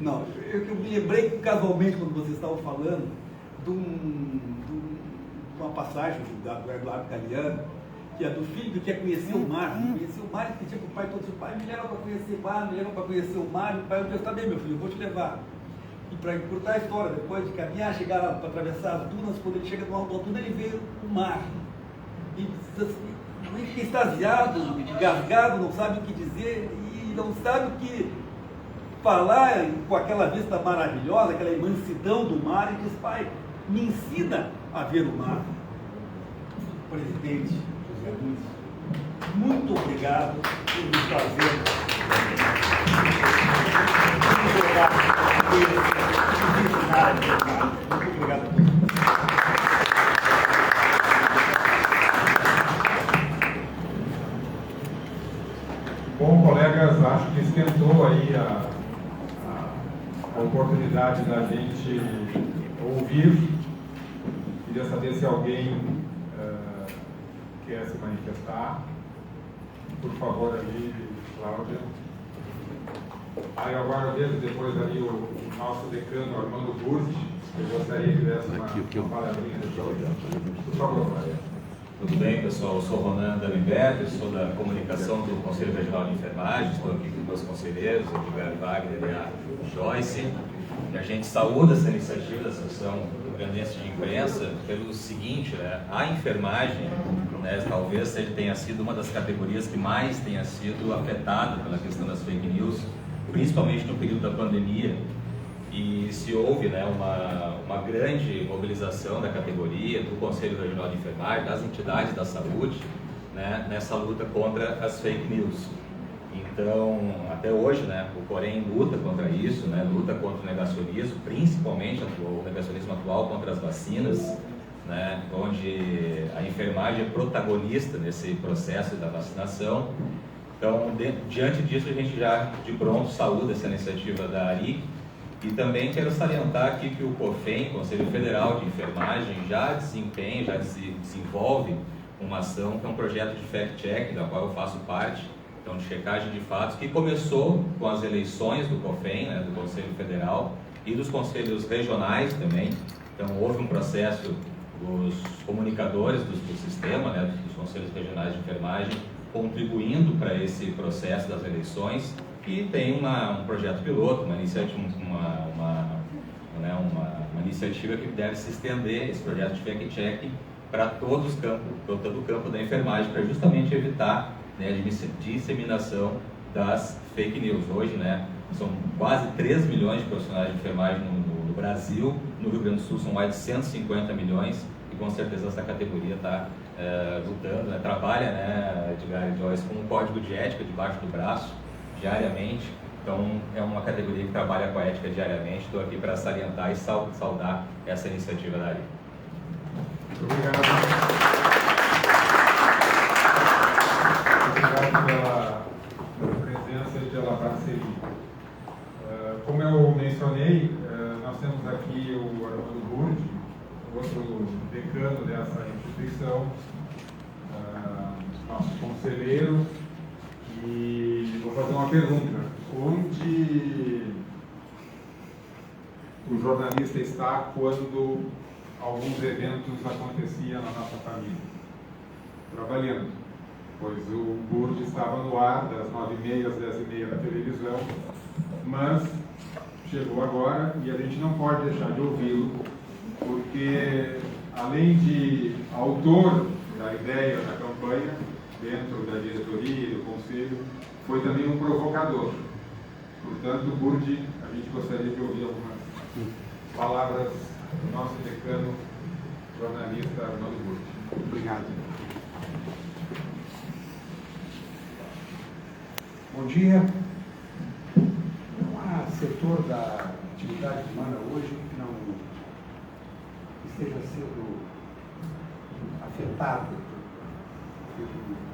não, eu me lembrei casualmente quando vocês estavam falando de uma passagem do Eduardo Galeano, que é do filho que quer conhecer o mar, conhecer o mar, e pedia para o pai todo dia, pai, me leva para conhecer o mar, me leva para conhecer o mar, e o pai disse, tá bem, meu filho, eu vou te levar. E para encurtar a história, depois de caminhar, chegar lá para atravessar as dunas, quando ele chega numa duna, ele vê o mar. E diz assim, fica extasiado, engasgado, não sabe o que dizer, e não sabe o que falar com aquela vista maravilhosa, aquela imensidão do mar, e diz, pai, me ensina a ver o mar. Presidente José Luiz, muito obrigado por nos fazer. Muito obrigado. Muito obrigado a todos. Bom, colegas, acho que esquentou aí a oportunidade da gente ouvir. Queria saber se alguém quer se manifestar. Por favor, ali, Cláudia. Aí agora vejo depois ali o nosso decano Armando Burti. Eu gostaria que desse uma palavrinha depois. Por favor, Maria. Tudo bem, pessoal? Eu sou Ronan D'Alembert, sou da comunicação do Conselho Regional de Enfermagem, estou aqui com meus conselheiros, o Edgar Wagner e a Joyce. E a gente saúda essa iniciativa da Associação Rio-Grandense de Imprensa pelo seguinte, né? A enfermagem, né, talvez tenha sido uma das categorias que mais tenha sido afetada pela questão das fake news, principalmente no período da pandemia. E se houve, né, uma grande mobilização da categoria, do Conselho Regional de Enfermagem, das entidades da saúde, né, nessa luta contra as fake news. Então, até hoje, né, o Corém luta contra isso, né, luta contra o negacionismo, principalmente o negacionismo atual contra as vacinas, né, onde a enfermagem é protagonista nesse processo da vacinação. Então, diante disso, a gente já de pronto saúda essa iniciativa da ARI. E também quero salientar aqui que o COFEM, Conselho Federal de Enfermagem, já desenvolve uma ação que é um projeto de fact-check, da qual eu faço parte, então de checagem de fatos, que começou com as eleições do COFEM, né, do Conselho Federal, e dos conselhos regionais também. Então houve um processo dos comunicadores do sistema, né, dos conselhos regionais de enfermagem, contribuindo para esse processo das eleições. E tem um projeto piloto, uma iniciativa que deve se estender, esse projeto de fact-check, para todo o campo da enfermagem, para justamente evitar, né, a disseminação das fake news. Hoje, né, são quase 3 milhões de profissionais de enfermagem no Brasil, no Rio Grande do Sul são mais de 150 milhões, e com certeza essa categoria está lutando, né, trabalha, né, Edgar e Joyce, com um código de ética debaixo do braço, diariamente. Então é uma categoria que trabalha com a ética diariamente. Estou aqui para salientar e saudar essa iniciativa da ARI. Muito obrigado. Obrigado pela presença e pela parceria. Como eu mencionei, nós temos aqui o Armando Burti, outro decano dessa instituição, nosso conselheiro. E vou fazer uma pergunta. Onde o jornalista está quando alguns eventos aconteciam na nossa família? Trabalhando. Pois o Burdi estava no ar das 9h30 às 10h30 na televisão, mas chegou agora e a gente não pode deixar de ouvi-lo, porque além de autor da ideia da campanha, dentro da diretoria e do conselho, foi também um provocador. Portanto, Burdi, a gente gostaria de ouvir algumas Palavras do nosso decano, jornalista Arnaldo Burti. Obrigado. Bom dia. Não há setor da atividade humana hoje que não esteja sendo afetado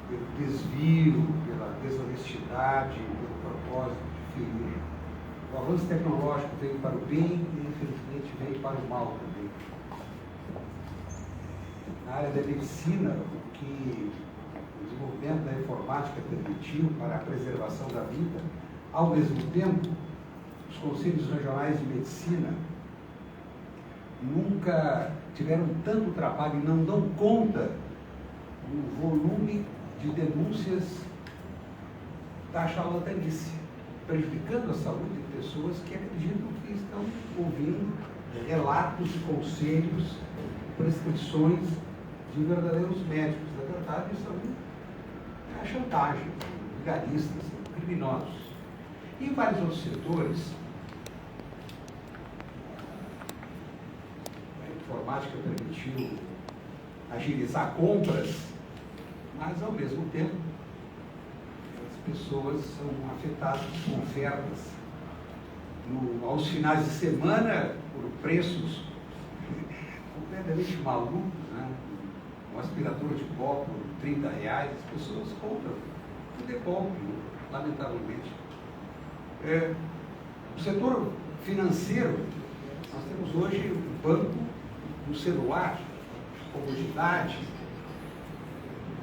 pelo desvio, pela desonestidade, pelo propósito de ferir. O avanço tecnológico veio para o bem e, infelizmente, veio para o mal também. Na área da medicina, o que o desenvolvimento da informática permitiu para a preservação da vida, ao mesmo tempo, os conselhos regionais de medicina nunca tiveram tanto trabalho e não dão conta do volume de denúncias da charlatanice, prejudicando a saúde de pessoas que acreditam que estão ouvindo relatos, conselhos, prescrições de verdadeiros médicos. Na verdade, são a chantagem, vigaristas, criminosos. E em vários outros setores, a informática permitiu agilizar compras, mas, ao mesmo tempo, as pessoas são afetadas com ofertas aos finais de semana por preços completamente malucos, né? Um aspirador de pó por R$30, as pessoas compram e devolvem, lamentavelmente. O setor financeiro, nós temos hoje o banco no celular, comodidade,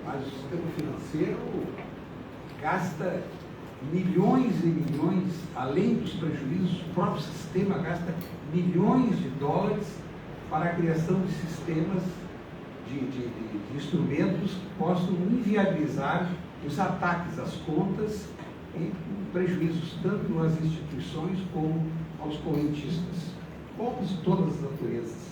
mas o sistema financeiro gasta milhões e milhões, além dos prejuízos, o próprio sistema gasta milhões de dólares para a criação de sistemas, de instrumentos que possam inviabilizar os ataques às contas e prejuízos tanto às instituições como aos correntistas, povos de todas as naturezas.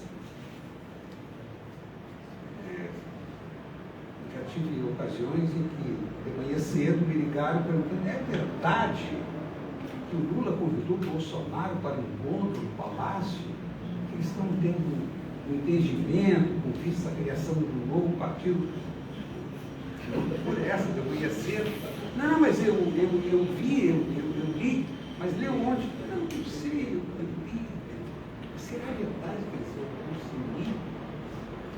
Já tive ocasiões em que, de manhã cedo, me ligaram perguntando: é verdade que o Lula convidou o Bolsonaro para um encontro no Palácio, que eles estão tendo um entendimento com vista à criação de um novo partido? Por essa, de manhã cedo. Não, mas eu li, mas leu onde? Não sei, eu li. Será verdade que eles vão conseguir?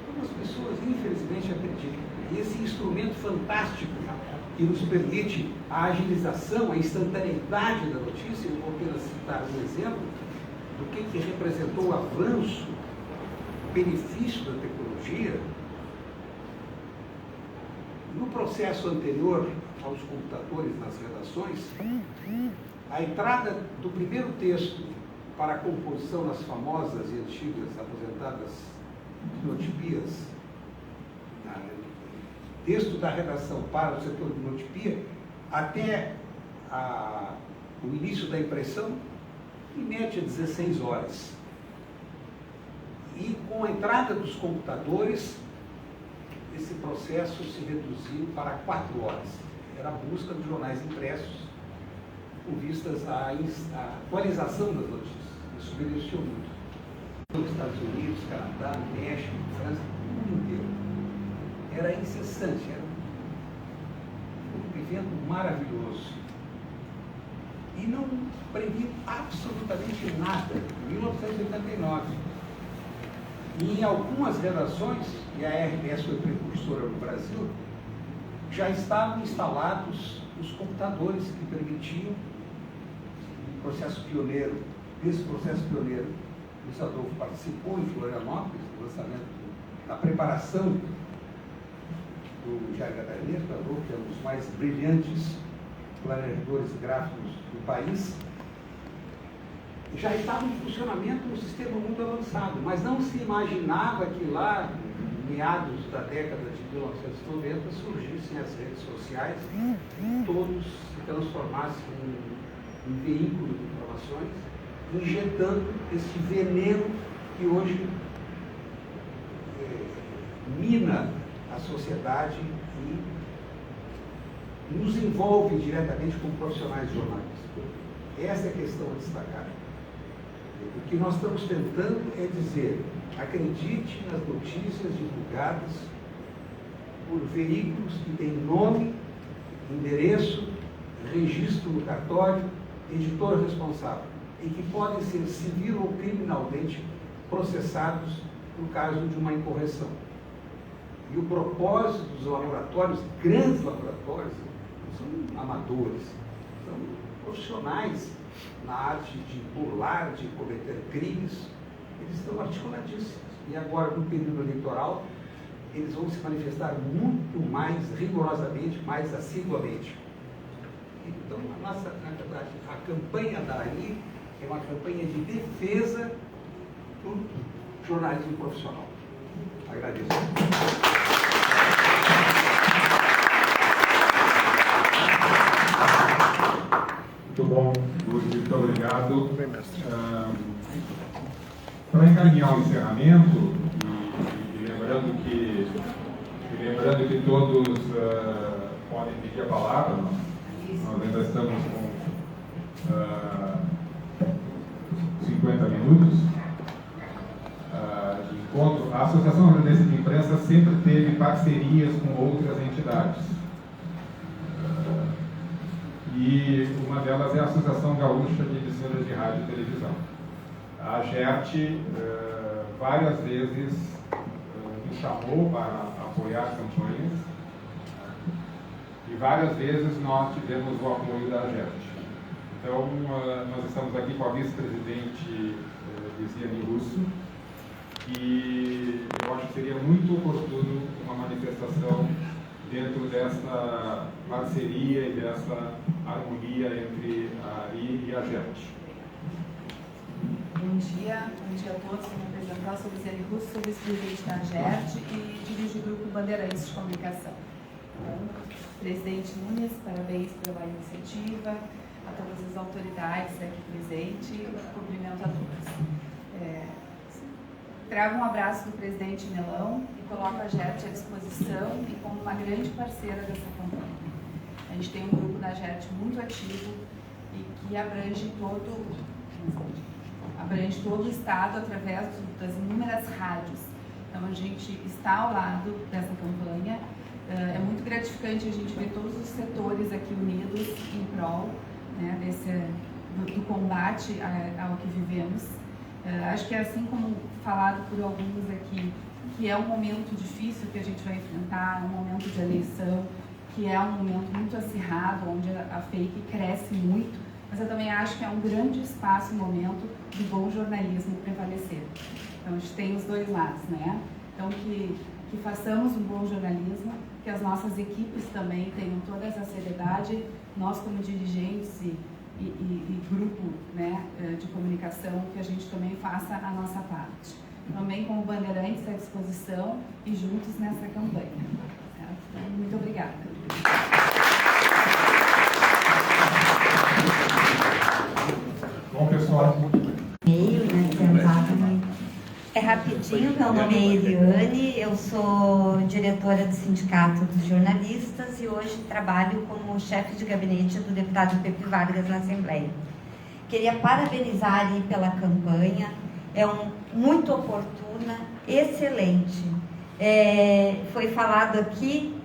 Algumas pessoas, infelizmente, acreditam. E esse instrumento fantástico que nos permite a agilização, a instantaneidade da notícia, eu vou apenas citar um exemplo do que representou o avanço, o benefício da tecnologia. No processo anterior aos computadores nas redações, a entrada do primeiro texto para a composição das famosas e antigas aposentadas notipias, texto da redação para o setor de notipia, até o início da impressão, em média 16 horas. E com a entrada dos computadores, esse processo se reduziu para 4 horas. Era a busca de jornais impressos com vistas à atualização das notícias. Isso beneficiou muito. Nos Estados Unidos, Canadá, México, França, o mundo inteiro. Era incessante, era um evento maravilhoso. E não previ absolutamente nada. Em 1989. E em algumas redações, e a RBS foi precursora no Brasil, já estavam instalados os computadores que permitiam o processo pioneiro. Desse processo pioneiro, o Luiz Adolfo participou em Florianópolis, no lançamento, da preparação do Jair Gadarineto, que é um dos mais brilhantes planejadores gráficos do país. Já estava em funcionamento um sistema muito avançado, mas não se imaginava que lá, meados da década de 1990, surgissem as redes sociais, todos se transformassem em veículo de informações, injetando esse veneno que hoje mina a sociedade e nos envolve diretamente como profissionais jornalistas. Essa é a questão a destacar. O que nós estamos tentando é dizer, acredite nas notícias divulgadas por veículos que têm nome, endereço, registro no cartório, editor responsável, e que podem ser civil ou criminalmente processados no caso de uma incorreção. E o propósito dos laboratórios, grandes laboratórios, não são amadores, são profissionais na arte de burlar, de cometer crimes, eles estão articuladíssimos. E agora, no período eleitoral, eles vão se manifestar muito mais rigorosamente, mais assiduamente. Então, na verdade, a campanha da ANI é uma campanha de defesa do jornalismo profissional. Agradeço. Muito bom, Lúcio, muito obrigado. Para encaminhar o encerramento, e lembrando que todos podem pedir a palavra, nós ainda estamos com 50 minutos de encontro. A Associação Rio-Grandense de Imprensa sempre teve parcerias com outras entidades. E uma delas é a Associação Gaúcha de Emissoras de Rádio e Televisão. A GERT várias vezes nos chamou para apoiar campanhas e várias vezes nós tivemos o apoio da GERT. Então, nós estamos aqui com a vice-presidente Lisiane Russo e eu acho que seria muito oportuno uma manifestação dentro dessa parceria e dessa harmonia entre a ARI e a GERT. Bom dia a todos. Vou me apresentar. Sou Lisiane Russo, sou vice-presidente da GERT e dirijo o Grupo Bandeirantes de Comunicação. Então, presidente Nunes, parabéns pela iniciativa, a todas as autoridades aqui presentes, cumprimento a todos. Trago um abraço do presidente Melão e coloco a GERT à disposição e como uma grande parceira dessa campanha. A gente tem um grupo da GERT muito ativo e que abrange todo o Estado através das inúmeras rádios. Então, a gente está ao lado dessa campanha. É muito gratificante a gente ver todos os setores aqui unidos em prol, né, do combate ao que vivemos. Acho que é assim como falado por alguns aqui, que é um momento difícil que a gente vai enfrentar, um momento de eleição, que é um momento muito acirrado, onde a fake cresce muito, mas eu também acho que é um grande espaço, um momento do bom jornalismo prevalecer. Então, a gente tem os dois lados, né? Então, que façamos um bom jornalismo, que as nossas equipes também tenham toda essa seriedade, nós como dirigentes e grupo, né, de comunicação, que a gente também faça a nossa parte. Também como bandeirantes à disposição e juntos nessa campanha. Então, muito obrigada. Bom, pessoal. É rapidinho, meu nome é Eliane, eu sou diretora do Sindicato dos Jornalistas e hoje trabalho como chefe de gabinete do deputado Pepe Vargas na Assembleia. Queria parabenizar aí pela campanha, muito oportuna, excelente. Foi falado aqui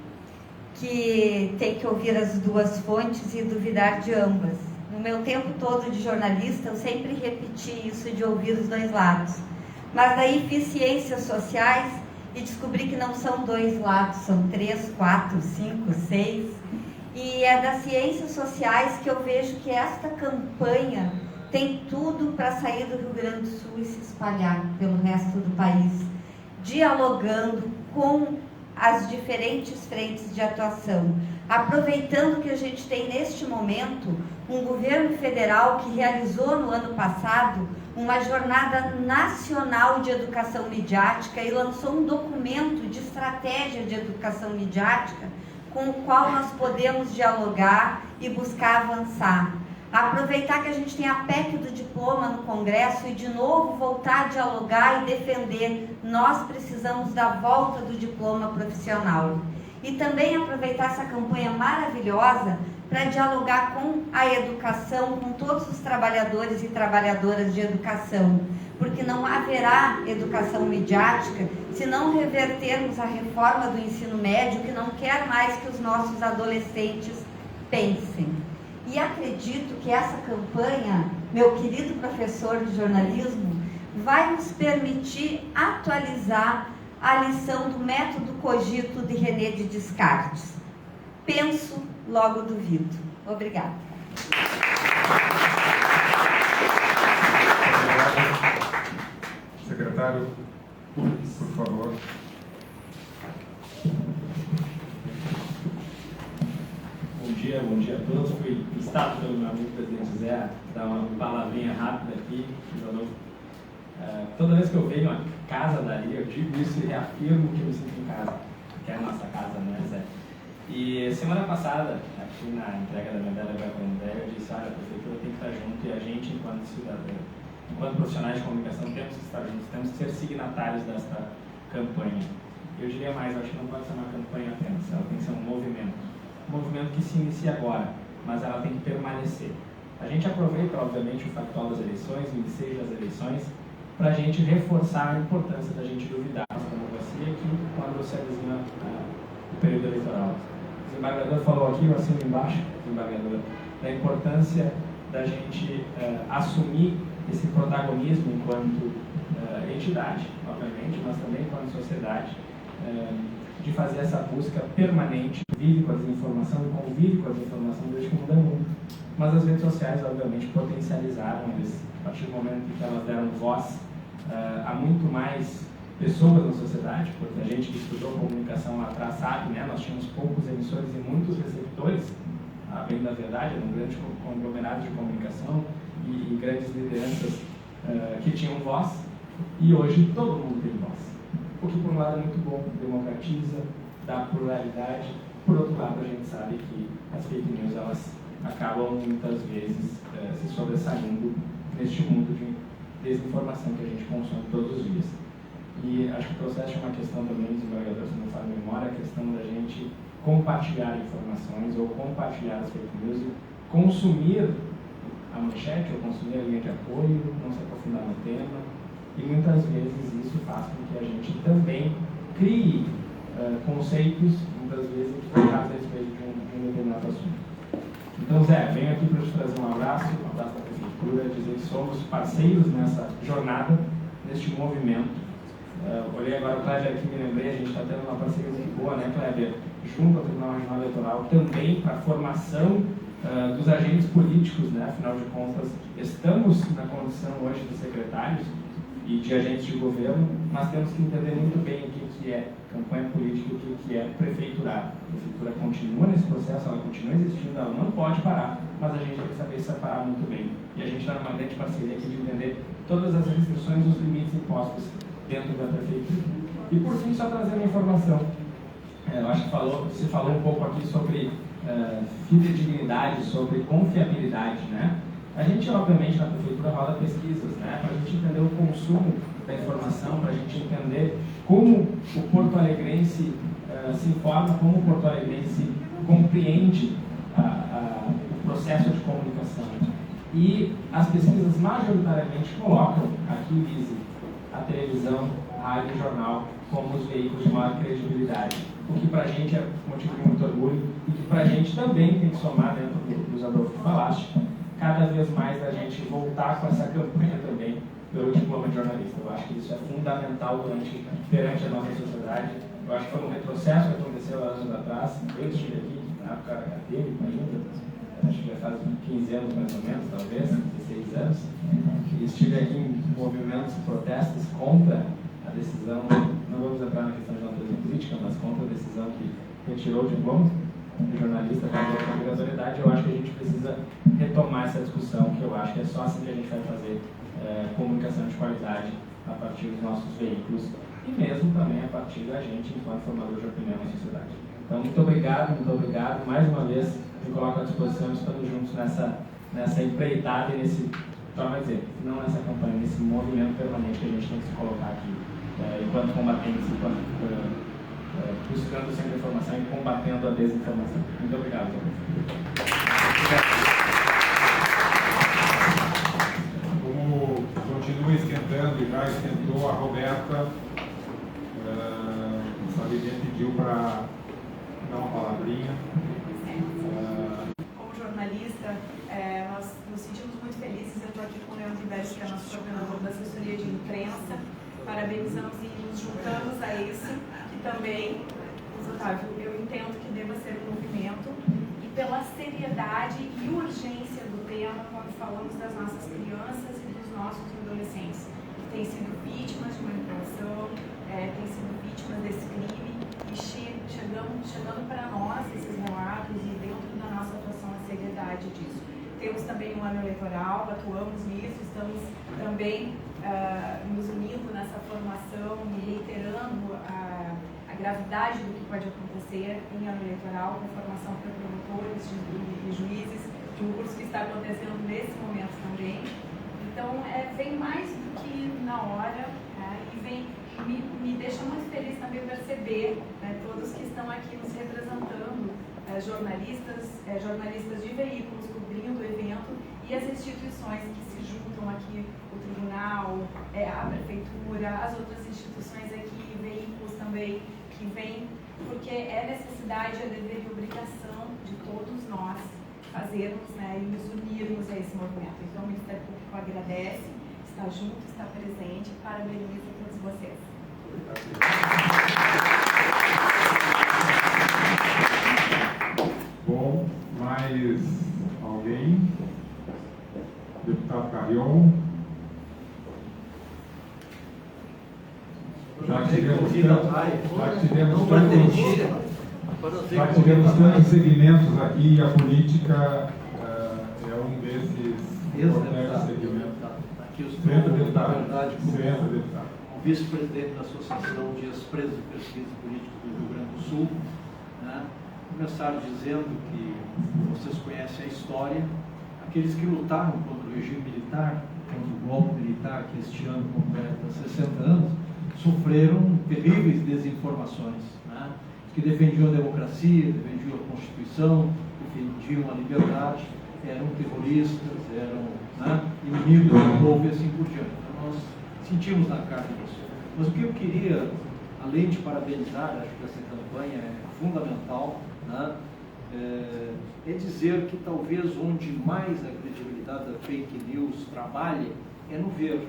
que tem que ouvir as duas fontes e duvidar de ambas. No meu tempo todo de jornalista, eu sempre repeti isso de ouvir os dois lados. Mas daí fiz ciências sociais e descobri que não são dois lados, são 3, 4, 5, 6. E é das ciências sociais que eu vejo que esta campanha tem tudo para sair do Rio Grande do Sul e se espalhar pelo resto do país, dialogando com as diferentes frentes de atuação, aproveitando que a gente tem neste momento um governo federal que realizou no ano passado uma jornada nacional de educação midiática e lançou um documento de estratégia de educação midiática com o qual nós podemos dialogar e buscar avançar. Aproveitar que a gente tem a PEC do diploma no Congresso e de novo voltar a dialogar e defender. Nós precisamos da volta do diploma profissional. E também aproveitar essa campanha maravilhosa para dialogar com a educação, com todos os trabalhadores e trabalhadoras de educação, porque não haverá educação midiática se não revertermos a reforma do ensino médio, que não quer mais que os nossos adolescentes pensem. E acredito que essa campanha, meu querido professor de jornalismo, vai nos permitir atualizar a lição do método cogito de René de Descartes. Penso, logo duvido. Obrigada. Secretário, por favor. Bom dia a todos. Fui instado pelo meu amigo presidente Zé dar uma palavrinha rápida aqui. Toda vez que eu venho à casa dali, eu digo isso e reafirmo que eu me sinto em casa, que é a nossa casa, né, Zé? E semana passada, aqui na entrega da medalha para a André, eu disse: olha, a prefeitura tem que estar junto e a gente, enquanto cidadão, enquanto profissionais de comunicação, temos que estar juntos, temos que ser signatários desta campanha. Eu diria mais, eu acho que não pode ser uma campanha apenas, ela tem que ser um movimento. Um movimento que se inicia agora, mas ela tem que permanecer. A gente aproveita, obviamente, o factual das eleições, o ensejo das eleições, para a gente reforçar a importância da gente duvidar da democracia aqui quando você avizinha o período eleitoral. O desembargador falou aqui, eu assino embaixo, desembargador, da importância da gente assumir esse protagonismo enquanto entidade, obviamente, mas também enquanto sociedade, de fazer essa busca permanente, vive com a desinformação e convive com a desinformação desde que o mundo é mundo. Mas as redes sociais, obviamente, potencializaram eles, a partir do momento que elas deram voz a muito mais pessoas na sociedade, porque a gente que estudou comunicação lá atrás sabe, né? Nós tínhamos poucos emissores e muitos receptores, bem da verdade, era um grande conglomerado de comunicação e grandes lideranças que tinham voz, e hoje todo mundo tem voz. O que, por um lado, é muito bom, democratiza, dá pluralidade. Por outro lado, a gente sabe que as fake news, elas acabam, muitas vezes, se sobressaindo neste mundo de desinformação que a gente consome todos os dias. E acho que o processo é uma questão também, desembargador, se não faz memória, a questão da gente compartilhar informações ou compartilhar as fake news e consumir a manchete ou consumir a linha de apoio, não se aprofundar no tema. E muitas vezes isso faz com que a gente também crie conceitos, muitas vezes, equivocados a respeito de um determinado assunto. Então, Zé, venho aqui para te trazer um abraço da Prefeitura, dizer que somos parceiros nessa jornada, neste movimento. Olhei agora o Kleber aqui, me lembrei, a gente está tendo uma parceria muito boa, né, Kleber? Junto ao Tribunal Regional Eleitoral, também para a formação dos agentes políticos, né? Afinal de contas, estamos na condição hoje de secretários e de agentes de governo, mas temos que entender muito bem o que é campanha política e o que é prefeiturar. A prefeitura continua nesse processo, ela continua existindo, ela não pode parar, mas a gente tem que saber separar muito bem. E a gente está numa grande parceria aqui de entender todas as restrições e os limites impostos dentro da prefeitura. E por fim, só trazer uma informação. Eu acho que se falou um pouco aqui sobre fidedignidade, sobre confiabilidade, né? A gente, obviamente, na prefeitura roda pesquisas, né, para a gente entender o consumo da informação, para a gente entender como o porto-alegrense se informa, como o porto-alegrense compreende o processo de comunicação. E as pesquisas majoritariamente colocam aqui, Lise, a televisão, a rádio e o jornal como os veículos de maior credibilidade. O que para a gente é motivo de muito orgulho e que para a gente também tem que somar dentro dos Adolfo que falaste, cada vez mais a gente voltar com essa campanha também pelo diploma de jornalista. Eu acho que isso é fundamental perante a nossa sociedade. Eu acho que foi um retrocesso que aconteceu há anos atrás. Eu estive aqui na época acadêmica ainda, acho que já faz 15 anos mais ou menos, talvez, 16 anos, e estive aqui em movimentos, protestos contra a decisão, não vamos entrar na questão de natureza política, mas contra a decisão que retirou o diploma de jornalista para a obrigatoriedade. Eu acho que a gente precisa retomar essa discussão, que eu acho que é só assim que a gente vai fazer comunicação de qualidade a partir dos nossos veículos e mesmo também a partir da gente enquanto formador de opinião na sociedade. Então, muito obrigado. Mais uma vez, me coloco à disposição, estamos juntos nessa empreitada e nesse, torna a dizer, não nessa campanha, nesse movimento permanente que a gente tem que se colocar aqui, enquanto combatentes, buscando sempre informação e combatendo a desinformação. Muito obrigado. ele já esquentou, a Roberta Sabirinha pediu para dar uma palavrinha. Como jornalista, nós nos sentimos muito felizes. Eu estou aqui com o Leandro Ribeiro, que é nosso coordenador da assessoria de imprensa. Parabenizamos e nos juntamos a isso, que também, Otávio, eu entendo que deva ser um movimento, e pela seriedade e urgência do tema, quando falamos das nossas crianças e dos nossos adolescentes, que têm sido vítimas de manipulação, têm sido vítimas desse crime, e chegando para nós esses relatos e dentro da nossa atuação a seriedade disso. Temos também um ano eleitoral, atuamos nisso, estamos também nos unindo nessa formação e reiterando a gravidade do que pode acontecer em ano eleitoral, com formação para promotores e juízes, de um curso que está acontecendo nesse momento também. Então, vem mais do que na hora, e me deixa muito feliz também perceber todos que estão aqui nos representando, jornalistas de veículos cobrindo o evento e as instituições que se juntam aqui, o tribunal, a prefeitura, as outras instituições aqui, veículos também que vêm, porque é necessidade, é dever e obrigação de todos nós fazermos e nos unirmos a esse movimento. Então o Ministério Público agradece, está junto, está presente, parabenizo a todos vocês. Bom, mais alguém? Deputado Carrion. Já tivemos tantos segmentos aqui, a política é um desses importantes segmentos. Aqui os deputado. Vice-presidente da Associação de Ex-Presos de Pesquisa Política do Rio Grande do Sul. Começaram dizendo que vocês conhecem a história, aqueles que lutaram contra o regime militar, contra o golpe militar, que este ano completa 60 anos, sofreram terríveis desinformações, que defendiam a democracia, defendiam a Constituição, defendiam a liberdade, eram terroristas, eram inimigos do povo e assim por diante. Então, nós sentimos na carne isso. Mas o que eu queria, além de parabenizar, acho que essa campanha é fundamental, é dizer que talvez onde mais a credibilidade da fake news trabalha é no ver.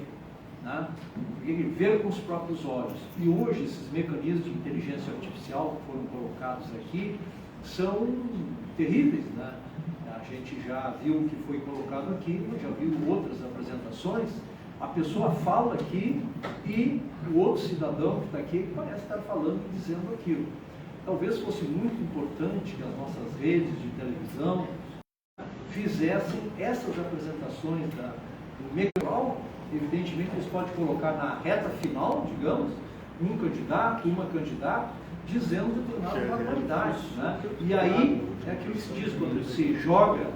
Ver com os próprios olhos. E hoje esses mecanismos de inteligência artificial que foram colocados aqui são terríveis. A gente já viu o que foi colocado aqui, já viu outras apresentações. A pessoa fala aqui e o outro cidadão que está aqui parece estar falando e dizendo aquilo. Talvez fosse muito importante que as nossas redes de televisão fizessem essas apresentações do meio. Evidentemente, eles podem colocar na reta final, digamos, um candidato, uma candidata, dizendo determinadas barbaridades. E aí, é aquilo que se diz, quando se joga,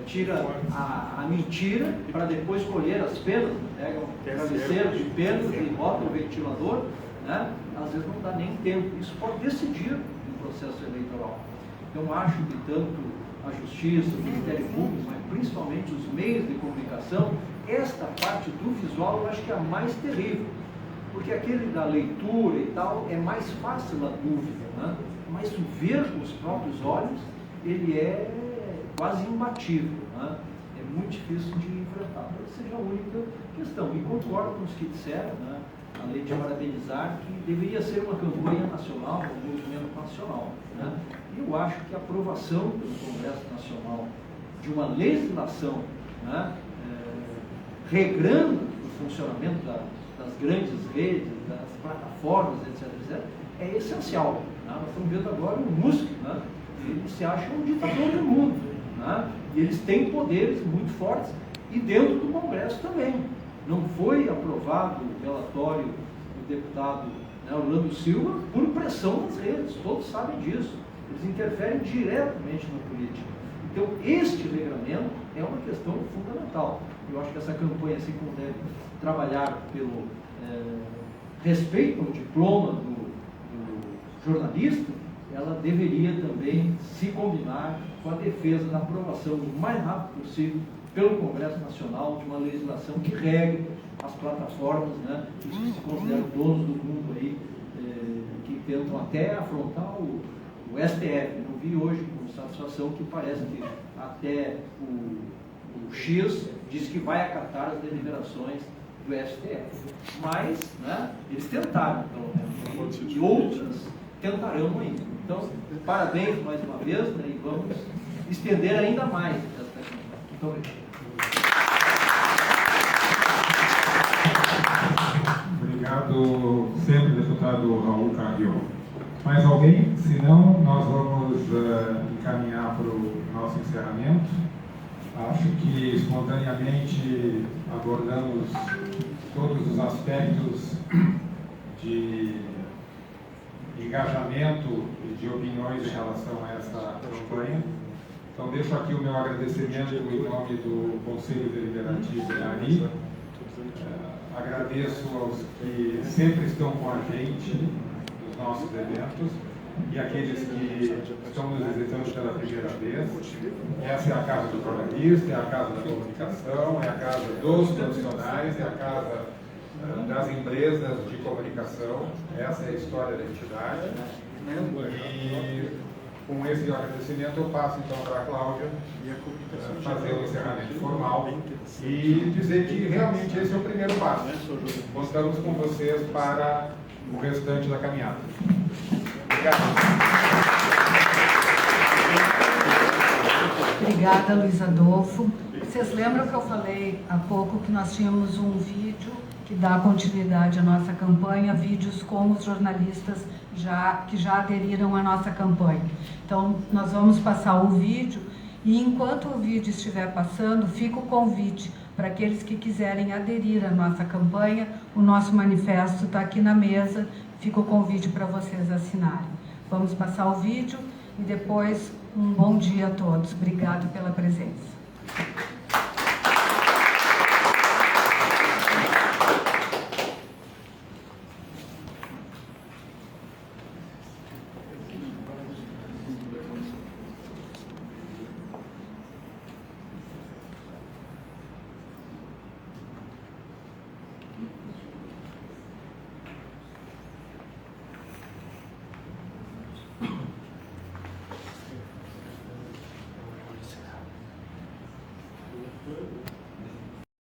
tira a mentira para depois colher as penas, pega um travesseiro de penas e bota o ventilador, às vezes não dá nem tempo. Isso pode decidir no processo eleitoral. Então, acho que tanto a Justiça, o Ministério Público, mas principalmente os meios de comunicação, esta parte do visual eu acho que é a mais terrível, porque aquele da leitura e tal é mais fácil a dúvida, mas o ver com os próprios olhos, ele é quase imbatível, é muito difícil de enfrentar. Talvez seja a única questão, e concordo com os que disseram, além de parabenizar, que deveria ser uma campanha nacional, um movimento nacional. E eu acho que a aprovação pelo Congresso Nacional de uma legislação regrando o funcionamento das grandes redes, das plataformas, etc., é essencial. Nós estamos vendo agora o Musk, ele se acha um ditador do mundo, e eles têm poderes muito fortes, e dentro do Congresso também. Não foi aprovado o relatório do deputado Orlando Silva por pressão das redes, todos sabem disso. Eles interferem diretamente na política. Então, este regramento é uma questão fundamental. Eu acho que essa campanha, assim como deve trabalhar pelo respeito ao diploma do jornalista, ela deveria também se combinar com a defesa da aprovação o mais rápido possível pelo Congresso Nacional de uma legislação que regue as plataformas, né, que se consideram donos do mundo aí, que tentam até afrontar o STF. Eu vi hoje com satisfação que parece que até o X diz que vai acatar as deliberações do STF. Mas, né, eles tentaram, pelo menos, e outras tentarão ainda. Então, parabéns mais uma vez, né, e vamos estender ainda mais essa questão. Muito obrigado. Obrigado sempre, deputado Raul Carrion. Mais alguém? Se não, nós vamos encaminhar para o nosso encerramento. Acho que espontaneamente abordamos todos os aspectos de engajamento e de opiniões em relação a essa campanha. Então, deixo aqui o meu agradecimento em nome do Conselho Deliberativo da ANI. Agradeço aos que sempre estão com a gente nos nossos eventos e aqueles que estão nos visitando pela primeira vez. Essa é a casa do jornalista, é a casa da comunicação, é a casa dos profissionais, é a casa das empresas de comunicação. Essa é a história da entidade. E com esse agradecimento eu passo então para a Cláudia fazer o encerramento formal e dizer que realmente esse é o primeiro passo. Contamos com vocês para o restante da caminhada. Obrigado. Obrigada, Luiz Adolfo. Vocês lembram que eu falei há pouco que nós tínhamos um vídeo que dá continuidade à nossa campanha, vídeos com os jornalistas que já aderiram à nossa campanha. Então, nós vamos passar o vídeo e enquanto o vídeo estiver passando, fica o convite para aqueles que quiserem aderir à nossa campanha. O nosso manifesto está aqui na mesa, fica o convite para vocês assinarem. Vamos passar o vídeo e depois um bom dia a todos. Obrigado pela presença.